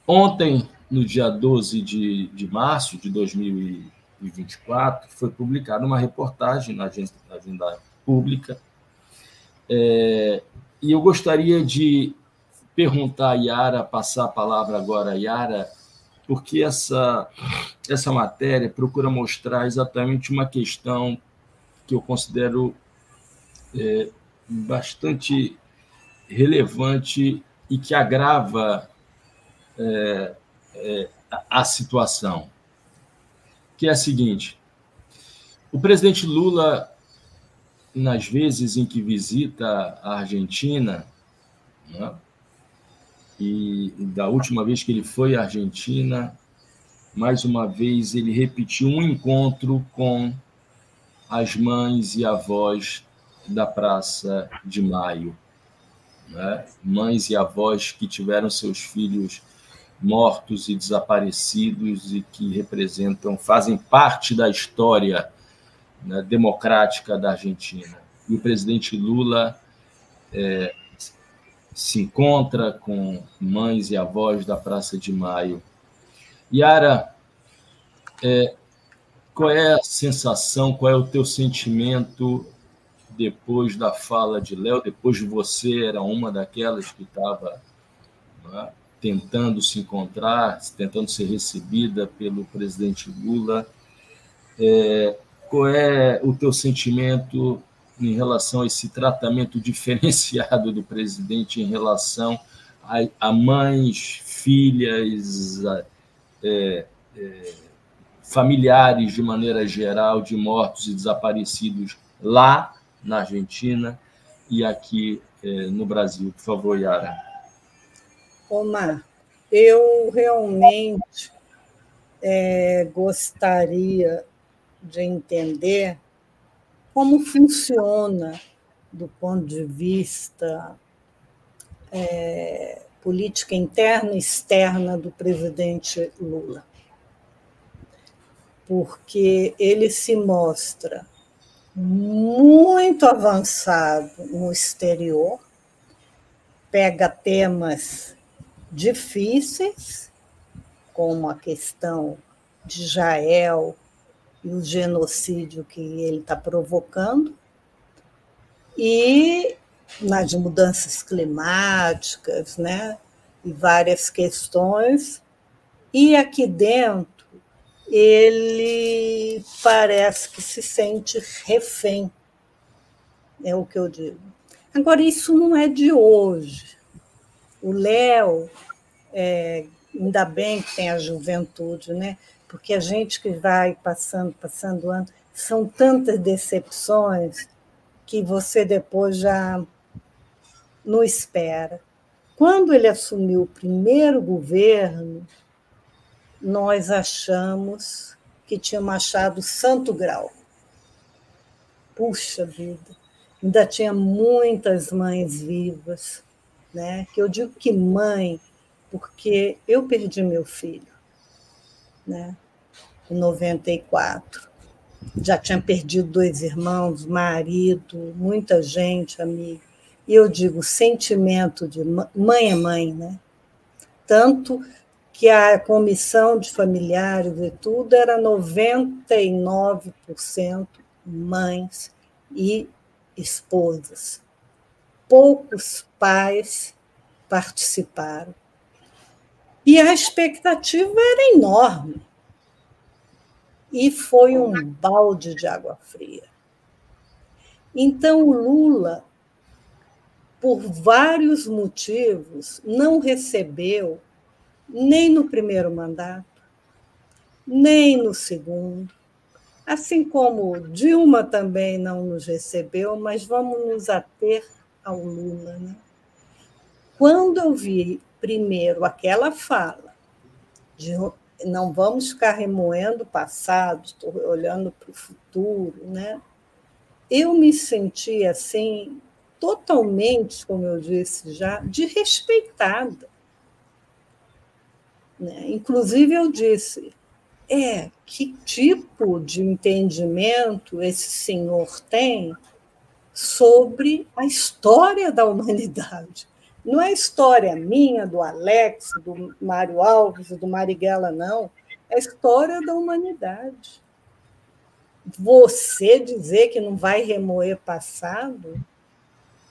Ontem, no dia 12 de março de 2024, foi publicada uma reportagem na Agenda Pública, e eu gostaria de perguntar a Yara, passar a palavra agora a Yara, porque essa matéria procura mostrar exatamente uma questão que eu considero bastante relevante e que agrava a situação, que é a seguinte: o presidente Lula, nas vezes em que visita a Argentina, né, e da última vez que ele foi à Argentina, mais uma vez ele repetiu um encontro com as mães e avós da Praça de Maio, né? Mães e avós que tiveram seus filhos mortos e desaparecidos e que fazem parte da história, né, democrática da Argentina. E o presidente Lula se encontra com mães e avós da Praça de Maio. Yara, qual é a sensação, qual é o teu sentimento depois da fala de Léo, depois de você era uma daquelas que estava, né, tentando se encontrar, tentando ser recebida pelo presidente Lula? Qual é o teu sentimento em relação a esse tratamento diferenciado do presidente em relação a mães, filhas, familiares, de maneira geral, de mortos e desaparecidos lá na Argentina e aqui no Brasil? Por favor, Yara. Omar, eu realmente gostaria de entender como funciona, do ponto de vista política interna e externa do presidente Lula, porque ele se mostra muito avançado no exterior, pega temas difíceis, como a questão de Israel e o genocídio que ele está provocando, e nas mudanças climáticas, né, e várias questões, e aqui dentro ele parece que se sente refém, é o que eu digo. Agora, isso não é de hoje. O Léo, ainda bem que tem a juventude, né? Porque a gente que vai passando ano, são tantas decepções que você depois já não espera. Quando ele assumiu o primeiro governo, nós achamos que tínhamos achado o santo grau. Puxa vida, ainda tinha muitas mães vivas, né? Que eu digo que mãe, porque eu perdi meu filho, né, em 94. Já tinha perdido 2 irmãos, marido, muita gente, amiga. E eu digo, sentimento de mãe é mãe, né? Tanto que a comissão de familiares e tudo era 99% mães e esposas. Poucos pais participaram. E a expectativa era enorme. E foi um balde de água fria. Então, o Lula, por vários motivos, não recebeu nem no primeiro mandato, nem no segundo, assim como Dilma também não nos recebeu, mas vamos nos ater ao Lula, né? Quando eu vi primeiro aquela fala de não vamos ficar remoendo o passado, estou olhando para o futuro, né? Eu me senti assim, totalmente, como eu disse já, desrespeitada. né? Inclusive, eu disse, que tipo de entendimento esse senhor tem sobre a história da humanidade? Não é a história minha, do Alex, do Mário Alves, do Marighella, não. É a história da humanidade. Você dizer que não vai remoer passado,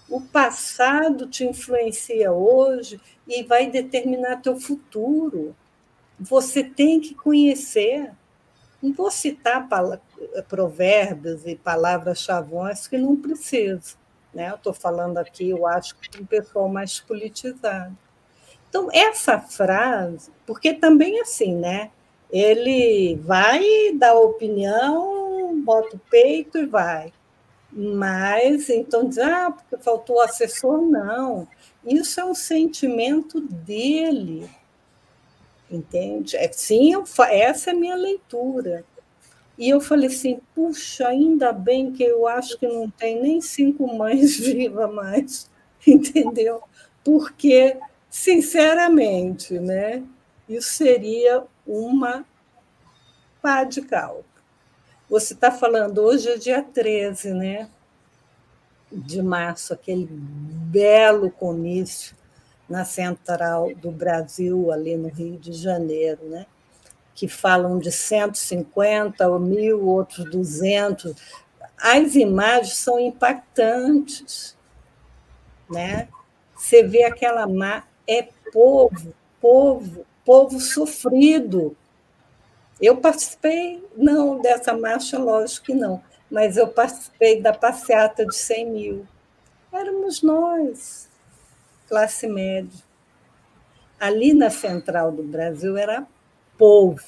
o passado te influencia hoje e vai determinar teu futuro. Você tem que conhecer. Não vou citar provérbios e palavras chavões que não preciso. Né? Eu estou falando aqui, eu acho, para um pessoal mais politizado. Então, essa frase, porque também é assim, né? Ele vai dar opinião, bota o peito e vai. Mas, então, diz, porque faltou assessor, não. Isso é um sentimento dele, entende? Sim, essa é a minha leitura. E eu falei assim, puxa, ainda bem que eu acho que não tem nem 5 mães vivas mais, entendeu? Porque, sinceramente, né, isso seria uma pá de cal. Você está falando, hoje é dia 13, né, de março, aquele belo comício na Central do Brasil, ali no Rio de Janeiro, né? Que falam de 150 ou 1.000, outros 200. As imagens são impactantes, né? Você vê aquela povo sofrido. Eu participei, não dessa marcha, lógico que não, mas eu participei da passeata de 100 mil. Éramos nós, classe média. Ali na Central do Brasil era povo.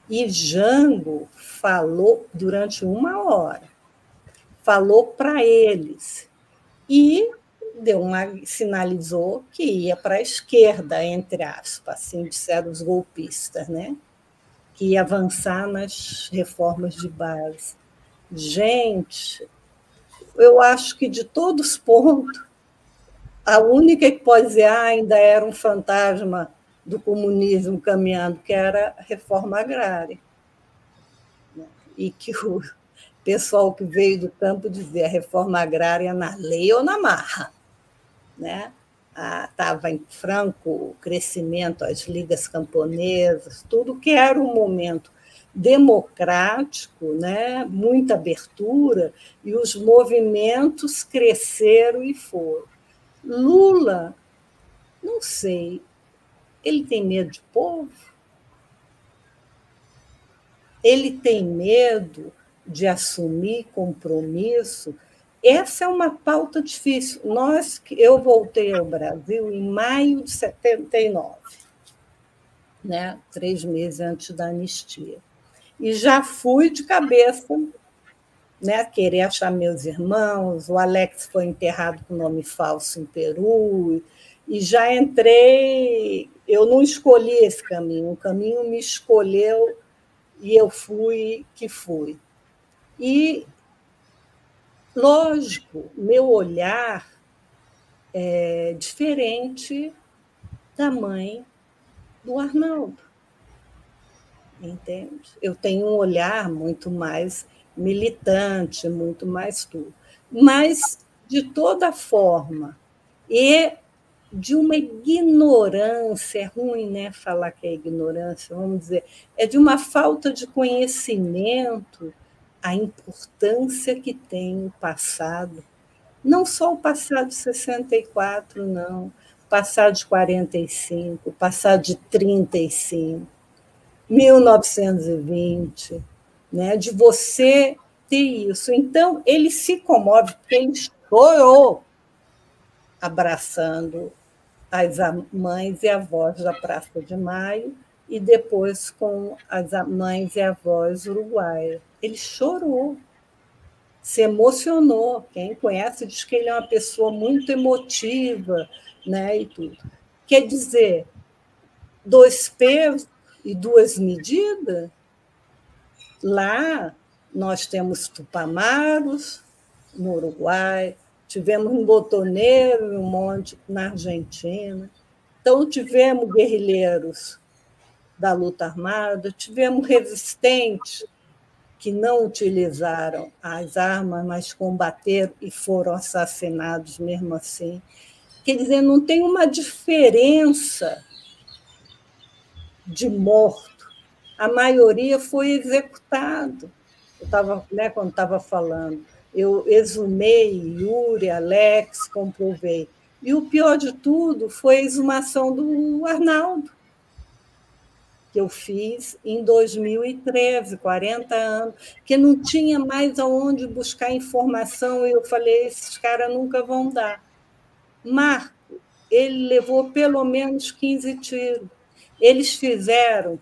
E Jango falou durante 1 hora, falou para eles e sinalizou que ia para a esquerda, entre aspas, assim disseram os golpistas, né? Que ia avançar nas reformas de base. Gente, eu acho que de todos os pontos, a única que pode dizer ainda era um fantasma do comunismo caminhando, que era a reforma agrária. E que o pessoal que veio do campo dizia a reforma agrária na lei ou na marra. Né? Estava em franco crescimento as ligas camponesas, tudo que era um momento democrático, né? Muita abertura, e os movimentos cresceram e foram. Lula, não sei, ele tem medo de povo? Ele tem medo de assumir compromisso? Essa é uma pauta difícil. Eu voltei ao Brasil em maio de 79, né? 3 meses antes da anistia. E já fui de cabeça, né? Querer achar meus irmãos. O Alex foi enterrado com nome falso em Peru. E já entrei... Eu não escolhi esse caminho. O caminho me escolheu e eu fui que fui. E, lógico, meu olhar é diferente da mãe do Arnaldo, entende? Eu tenho um olhar muito mais militante, muito mais tudo. Mas, de toda forma, e de uma ignorância, é ruim, né, falar que é ignorância, vamos dizer, é de uma falta de conhecimento a importância que tem o passado. Não só o passado de 64, não. O passado de 45, o passado de 35, 1920, né? De você ter isso. Então, ele se comove, porque ele chorou abraçando as mães e avós da Praça de Maio e depois com as mães e avós uruguaias. Ele chorou, se emocionou. Quem conhece diz que ele é uma pessoa muito emotiva, né, e tudo. Quer dizer, 2 pesos e 2 medidas? Lá nós temos tupamaros no Uruguai, tivemos um botoneiro e um monte na Argentina. Então, tivemos guerrilheiros da luta armada, tivemos resistentes que não utilizaram as armas, mas combateram e foram assassinados mesmo assim. Quer dizer, não tem uma diferença de morto. A maioria foi executado. Eu estava, né, quando estava falando, eu exumei Yuri, Alex, comprovei. E o pior de tudo foi a exumação do Arnaldo, que eu fiz em 2013, 40 anos, que não tinha mais aonde buscar informação, e eu falei, esses caras nunca vão dar. Marco, ele levou pelo menos 15 tiros. Eles fizeram,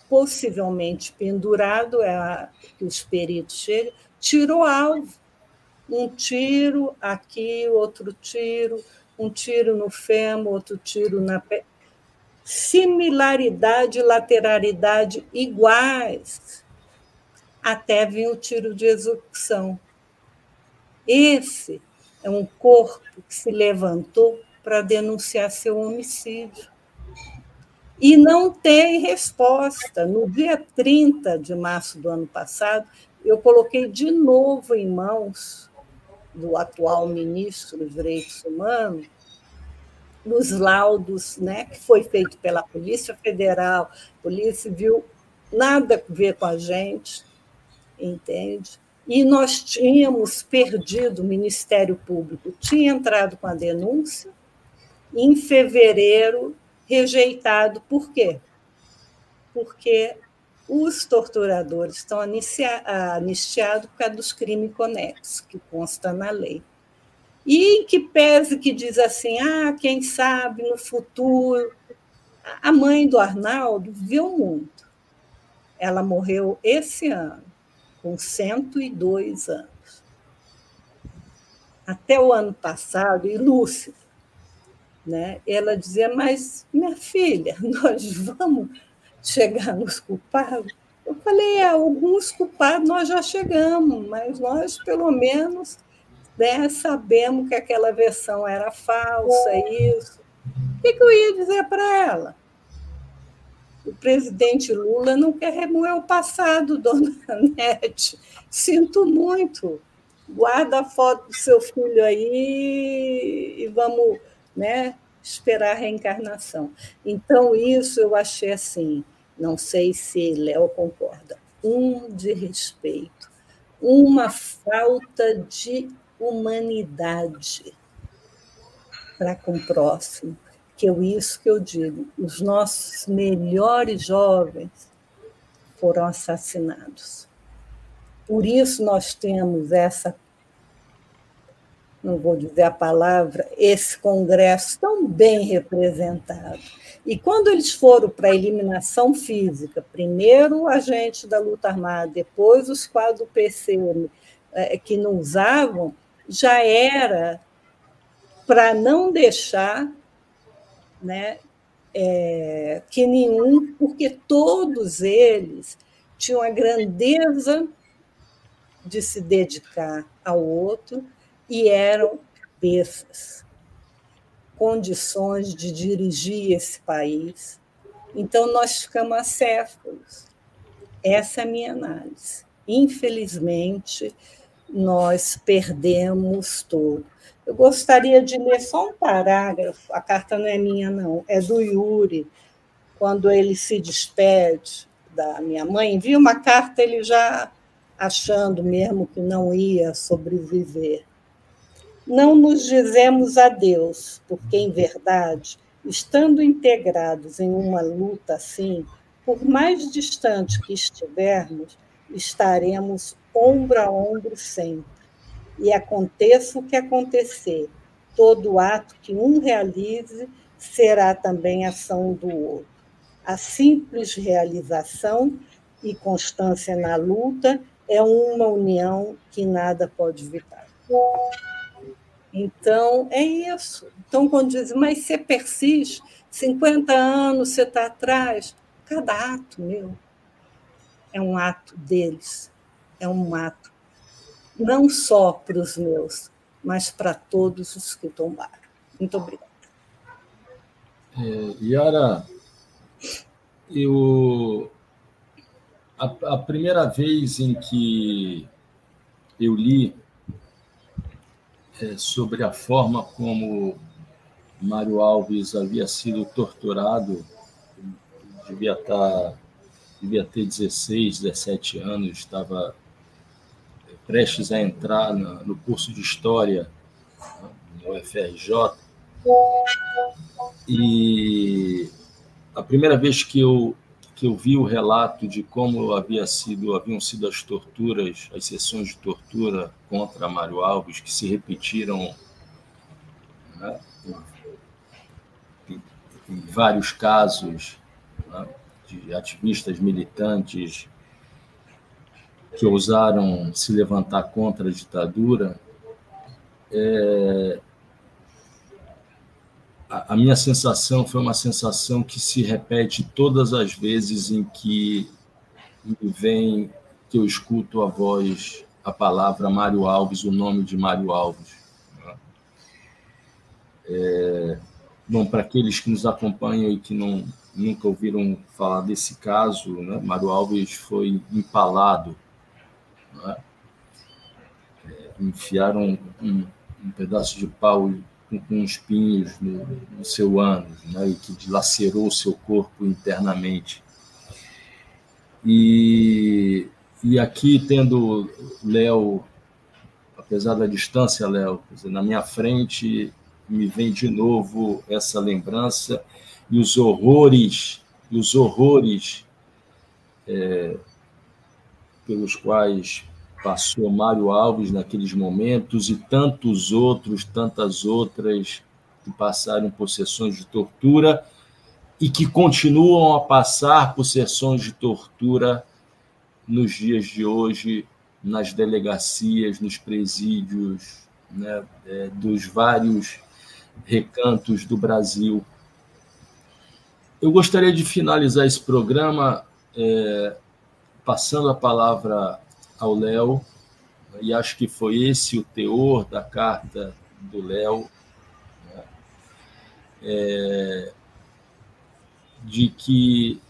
possivelmente pendurado, que os peritos chegam, tirou alvo. Um tiro aqui, outro tiro, um tiro no fêmur, outro tiro na perna. Similaridade e lateralidade iguais, até vir o tiro de execução. Esse é um corpo que se levantou para denunciar seu homicídio. E não tem resposta. No dia 30 de março do ano passado, eu coloquei de novo em mãos do atual ministro dos Direitos Humanos nos laudos, né, que foi feito pela Polícia Federal, Polícia Civil, nada a ver com a gente, entende? E nós tínhamos perdido, o Ministério Público tinha entrado com a denúncia, em fevereiro, rejeitado. Por quê? Porque os torturadores estão anistiados por causa dos crimes conexos, que consta na lei. E em que pese que diz assim, quem sabe no futuro. A mãe do Arnaldo viu muito. Ela morreu esse ano, com 102 anos. Até o ano passado, e lúcida, né? Ela dizia, mas, minha filha, nós vamos chegar nos culpados? Eu falei, alguns culpados nós já chegamos, mas nós, pelo menos, né, sabemos que aquela versão era falsa, isso. O que eu ia dizer para ela? O presidente Lula não quer remover o passado, dona Anete. Sinto muito. Guarda a foto do seu filho aí e vamos, né, esperar a reencarnação. Então, isso eu achei assim, não sei se Léo concorda, de respeito, uma falta de humanidade para com o próximo, isso que eu digo, os nossos melhores jovens foram assassinados. Por isso nós temos não vou dizer a palavra, esse Congresso tão bem representado. E quando eles foram para a eliminação física, primeiro a gente da luta armada, depois os quadros do PCM, que não usavam, já era para não deixar, né, que nenhum, porque todos eles tinham a grandeza de se dedicar ao outro e eram cabeças, condições de dirigir esse país. Então, nós ficamos acéfalos. Essa é a minha análise. Infelizmente, nós perdemos tudo. Eu gostaria de ler só um parágrafo, a carta não é minha, não, é do Yuri, quando ele se despede da minha mãe, envia uma carta, ele já achando mesmo que não ia sobreviver. Não nos dizemos adeus, porque, em verdade, estando integrados em uma luta assim, por mais distante que estivermos, estaremos ombro a ombro sempre. E aconteça o que acontecer, todo ato que um realize será também ação do outro. A simples realização e constância na luta é uma união que nada pode evitar. Então, é isso. Então, quando dizem, mas você persiste, 50 anos você está atrás, cada ato meu é um ato deles, é um ato não só para os meus, mas para todos os que tombaram. Muito obrigada. Yara, a primeira vez em que eu li sobre a forma como Mário Alves havia sido torturado, devia ter 16, 17 anos, estava prestes a entrar no curso de História no UFRJ, e a primeira vez que eu vi o relato de como haviam sido as torturas, as sessões de tortura contra Mário Alves, que se repetiram, né, em vários casos, né, de ativistas militantes que ousaram se levantar contra a ditadura, a minha sensação foi uma sensação que se repete todas as vezes em que que eu escuto a voz, a palavra Mário Alves, o nome de Mário Alves. Bom, para aqueles que nos acompanham e que nunca ouviram falar desse caso, né, Mário Alves foi empalado, né? Enfiaram um pedaço de pau com espinhos no seu ânus, né, e que dilacerou o seu corpo internamente. E aqui, tendo Léo, apesar da distância, Léo, na minha frente, me vem de novo essa lembrança e os horrores pelos quais passou Mário Alves naqueles momentos e tantas outras que passaram por sessões de tortura e que continuam a passar por sessões de tortura nos dias de hoje, nas delegacias, nos presídios, né, dos vários recantos do Brasil. Eu gostaria de finalizar esse programa passando a palavra ao Léo, e acho que foi esse o teor da carta do Léo, né, de que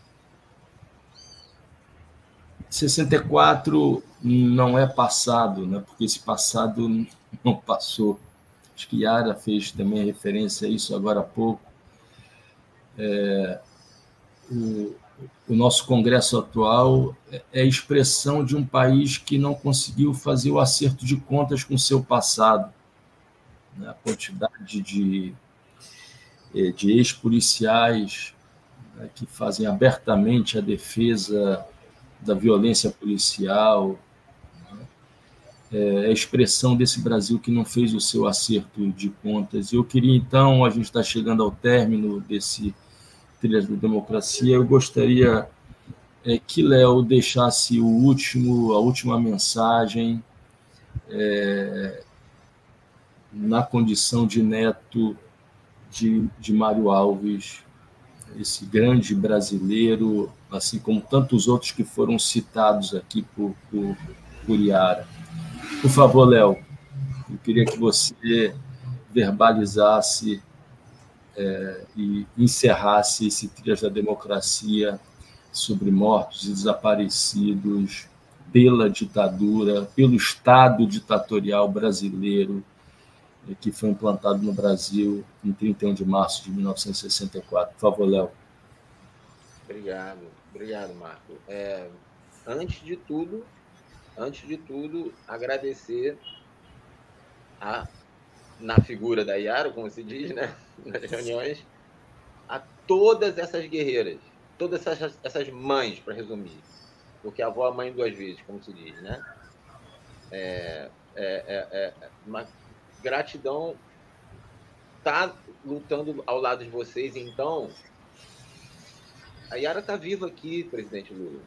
64 não é passado, né, porque esse passado não passou. Acho que Yara fez também referência a isso agora há pouco. O nosso Congresso atual é a expressão de um país que não conseguiu fazer o acerto de contas com o seu passado. A quantidade de ex-policiais, né, que fazem abertamente a defesa da violência policial, é a expressão desse Brasil que não fez o seu acerto de contas. Eu queria, então, a gente está chegando ao término desse Trilhas da Democracia, eu gostaria que Léo deixasse a última mensagem na condição de neto de Mário Alves, esse grande brasileiro, assim como tantos outros que foram citados aqui por Yara. Por favor, Léo, eu queria que você verbalizasse e encerrasse esse Trilhas da Democracia sobre mortos e desaparecidos pela ditadura, pelo Estado ditatorial brasileiro que foi implantado no Brasil em 31 de março de 1964. Por favor, Léo. Obrigado, Marco. Antes de tudo, agradecer na figura da Yara, como se diz, né, nas reuniões, a todas essas guerreiras, todas essas mães, para resumir, porque a avó é mãe duas vezes, como se diz, né? Uma gratidão estar lutando ao lado de vocês. Então, a Yara está viva aqui, presidente Lula,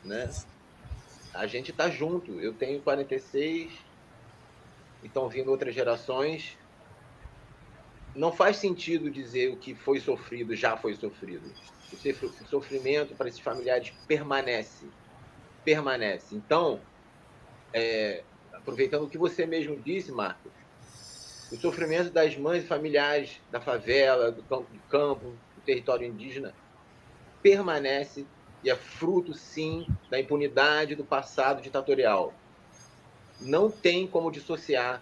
né? A gente está junto. Eu tenho 46, e estão vindo outras gerações. Não faz sentido dizer o que foi sofrido já foi sofrido. O sofrimento para esses familiares permanece. Então, aproveitando o que você mesmo disse, Marco, O sofrimento das mães e familiares da favela, do campo, do território indígena, permanece e é fruto, sim, da impunidade do passado ditatorial. Não tem como dissociar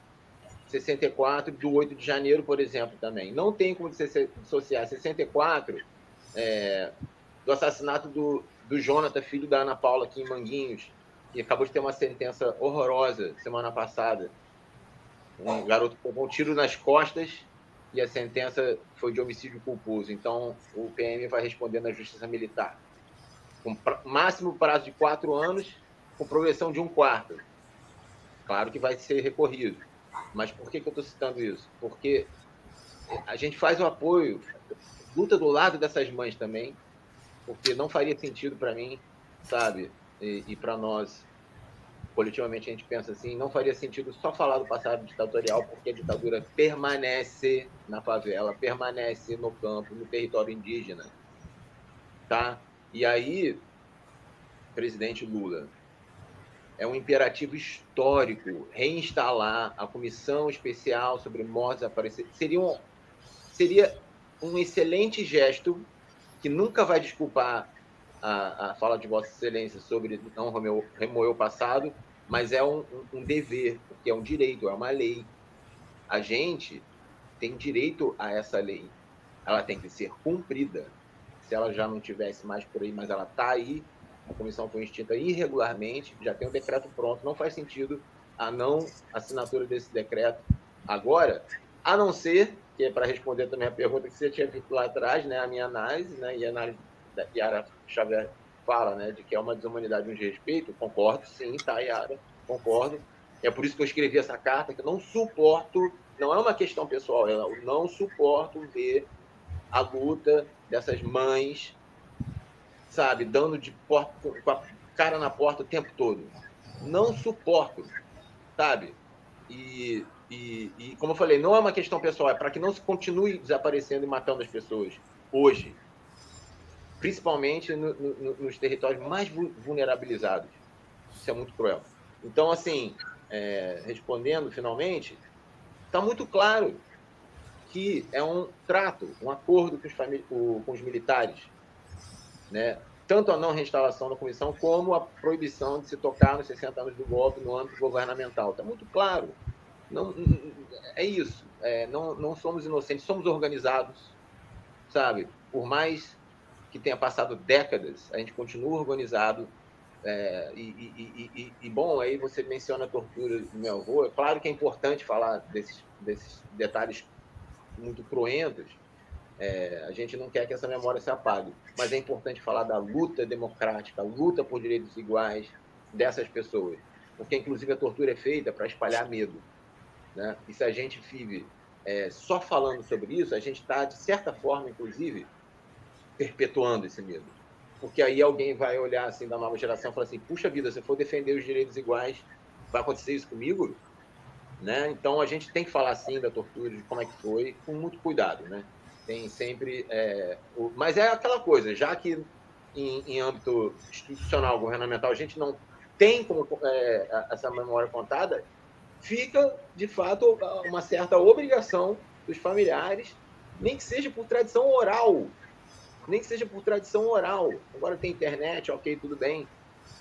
64 do 8 de janeiro, por exemplo, também. Não tem como dissociar 64 do assassinato do Jonathan, filho da Ana Paula, aqui em Manguinhos, que acabou de ter uma sentença horrorosa semana passada. Um garoto com um tiro nas costas e a sentença foi de homicídio culposo. Então, o PM vai responder na Justiça Militar. Com máximo prazo de 4 anos, com progressão de 1/4. Claro que vai ser recorrido. Mas por que eu estou citando isso? Porque a gente faz o apoio, luta do lado dessas mães também, porque não faria sentido para mim, sabe? E para nós, coletivamente, a gente pensa assim, não faria sentido só falar do passado ditatorial, porque a ditadura permanece na favela, permanece no campo, no território indígena. Tá? E aí, presidente Lula, é um imperativo histórico reinstalar a Comissão Especial sobre Mortos Desaparecidos. Seria um excelente gesto que nunca vai desculpar a fala de Vossa Excelência sobre não remoer o passado, mas é um dever, porque é um direito, é uma lei. A gente tem direito a essa lei. Ela tem que ser cumprida. Se ela já não tivesse mais por aí, mas ela está aí, a comissão foi extinta irregularmente, já tem um decreto pronto, não faz sentido a não assinatura desse decreto agora, a não ser, que é para responder também a pergunta que você tinha feito lá atrás, né, a minha análise, né, e a análise da Yara Xavier fala, né, de que é uma desumanidade e um desrespeito, concordo, sim, tá, Yara, concordo. É por isso que eu escrevi essa carta, que eu não suporto, não é uma questão pessoal, eu não suporto ver a luta dessas mães, sabe, dando de porta, com a cara na porta o tempo todo. Não suporto, sabe? E como eu falei, não é uma questão pessoal, é para que não se continue desaparecendo e matando as pessoas hoje, principalmente nos territórios mais vulnerabilizados. Isso é muito cruel. Então, assim, respondendo finalmente, está muito claro que é um trato, um acordo com os militares, né? Tanto a não reinstalação da comissão como a proibição de se tocar nos 60 anos do golpe no âmbito governamental. Está muito claro. Não, é isso. Não somos inocentes, somos organizados, sabe? Por mais que tenha passado décadas, a gente continua organizado. Bom, aí você menciona a tortura do meu avô. É claro que é importante falar desses detalhes muito cruentos. A gente não quer que essa memória se apague, mas é importante falar da luta democrática, a luta por direitos iguais dessas pessoas, porque inclusive a tortura é feita para espalhar medo, né? E se a gente vive só falando sobre isso, a gente está, de certa forma, inclusive, perpetuando esse medo, porque aí alguém vai olhar assim da nova geração e falar assim, puxa vida, se eu for defender os direitos iguais, vai acontecer isso comigo? Né? Então a gente tem que falar assim da tortura, de como é que foi, com muito cuidado, né? Tem sempre, mas é aquela coisa, já que em âmbito institucional, governamental, a gente não tem como essa memória contada, fica de fato uma certa obrigação dos familiares, nem que seja por tradição oral, Agora tem internet, ok, tudo bem,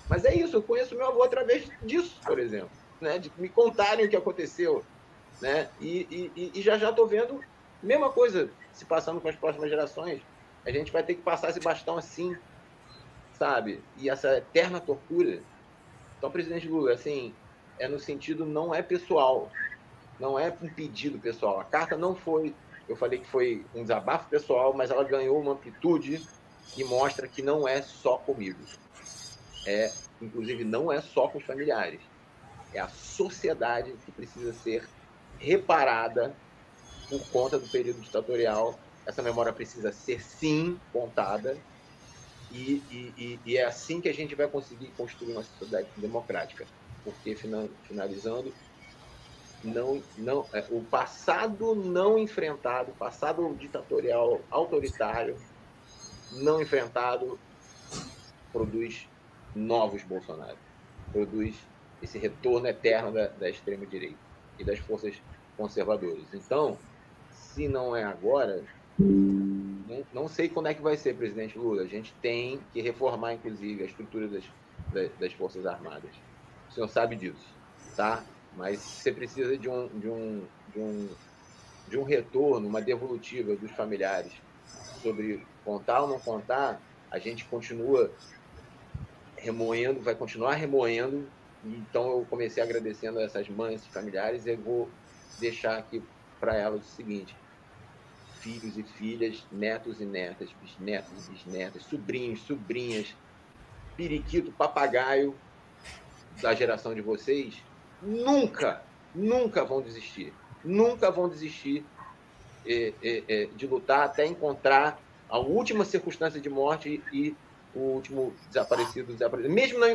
mas é isso, eu conheço meu avô através disso, por exemplo, né? De me contarem o que aconteceu, né? E já estou vendo a mesma coisa se passando com as próximas gerações. A gente vai ter que passar esse bastão assim, sabe? E essa eterna tortura. Então, presidente Lula, assim, no sentido, não é pessoal, não é um pedido pessoal. A carta não foi, eu falei que foi um desabafo pessoal, mas ela ganhou uma amplitude que mostra que não é só comigo. Inclusive, não é só com os familiares. É a sociedade que precisa ser reparada por conta do período ditatorial. Essa memória precisa ser, sim, contada, e é assim que a gente vai conseguir construir uma sociedade democrática. Porque, finalizando, o passado não enfrentado, o passado ditatorial autoritário não enfrentado, produz novos Bolsonaro, produz esse retorno eterno da extrema-direita e das forças conservadores. Então, se não é agora, não sei quando é que vai ser, presidente Lula. A gente tem que reformar, inclusive, a estrutura das Forças Armadas. O senhor sabe disso, tá? Mas você precisa de um retorno, uma devolutiva dos familiares sobre contar ou não contar. A gente continua remoendo, vai continuar remoendo. Então, eu comecei agradecendo a essas mães e familiares e eu vou deixar aqui para elas o seguinte: filhos e filhas, netos e netas, bisnetos e bisnetas, sobrinhos, sobrinhas, periquito, papagaio da geração de vocês, nunca vão desistir. Nunca vão desistir de lutar até encontrar a última circunstância de morte e o último desaparecido. Mesmo não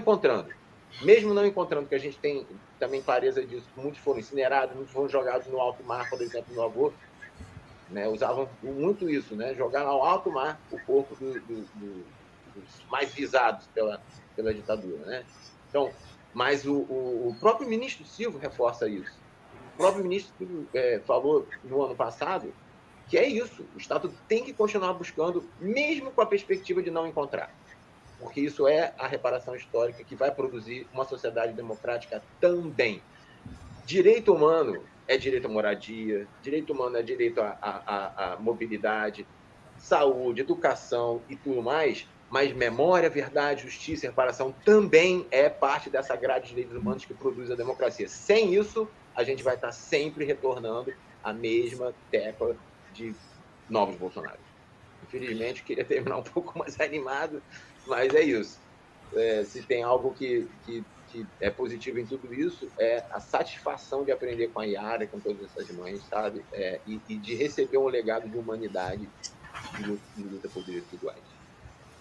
encontrando, que a gente tem também clareza disso, muitos foram incinerados, muitos foram jogados no alto mar, por exemplo, meu avô, né, usavam muito isso, né, jogar ao alto mar o corpo dos mais visados pela ditadura, né? Então, mas o próprio ministro Silva reforça isso. O próprio ministro falou no ano passado que é isso, o Estado tem que continuar buscando, mesmo com a perspectiva de não encontrar, porque isso é a reparação histórica que vai produzir uma sociedade democrática também. Direito humano é direito à moradia, direito humano é direito à mobilidade, saúde, educação e tudo mais, mas memória, verdade, justiça e reparação também é parte dessa grade de direitos humanos que produz a democracia. Sem isso, a gente vai estar sempre retornando à mesma tecla de novos Bolsonaros. Infelizmente, eu queria terminar um pouco mais animado, mas é isso. Se tem algo que é positivo em tudo isso, é a satisfação de aprender com a Yara, com todas essas mães, sabe? E de receber um legado de humanidade de luta por direitos iguais.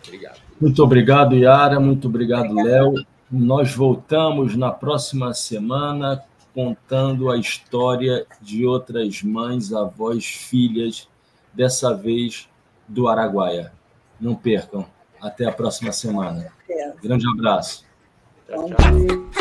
Obrigado. Muito obrigado, Yara. Muito obrigado, Léo. Nós voltamos na próxima semana contando a história de outras mães, avós, filhas, dessa vez do Araguaia. Não percam. Até a próxima semana. Grande abraço. Tchau, tchau.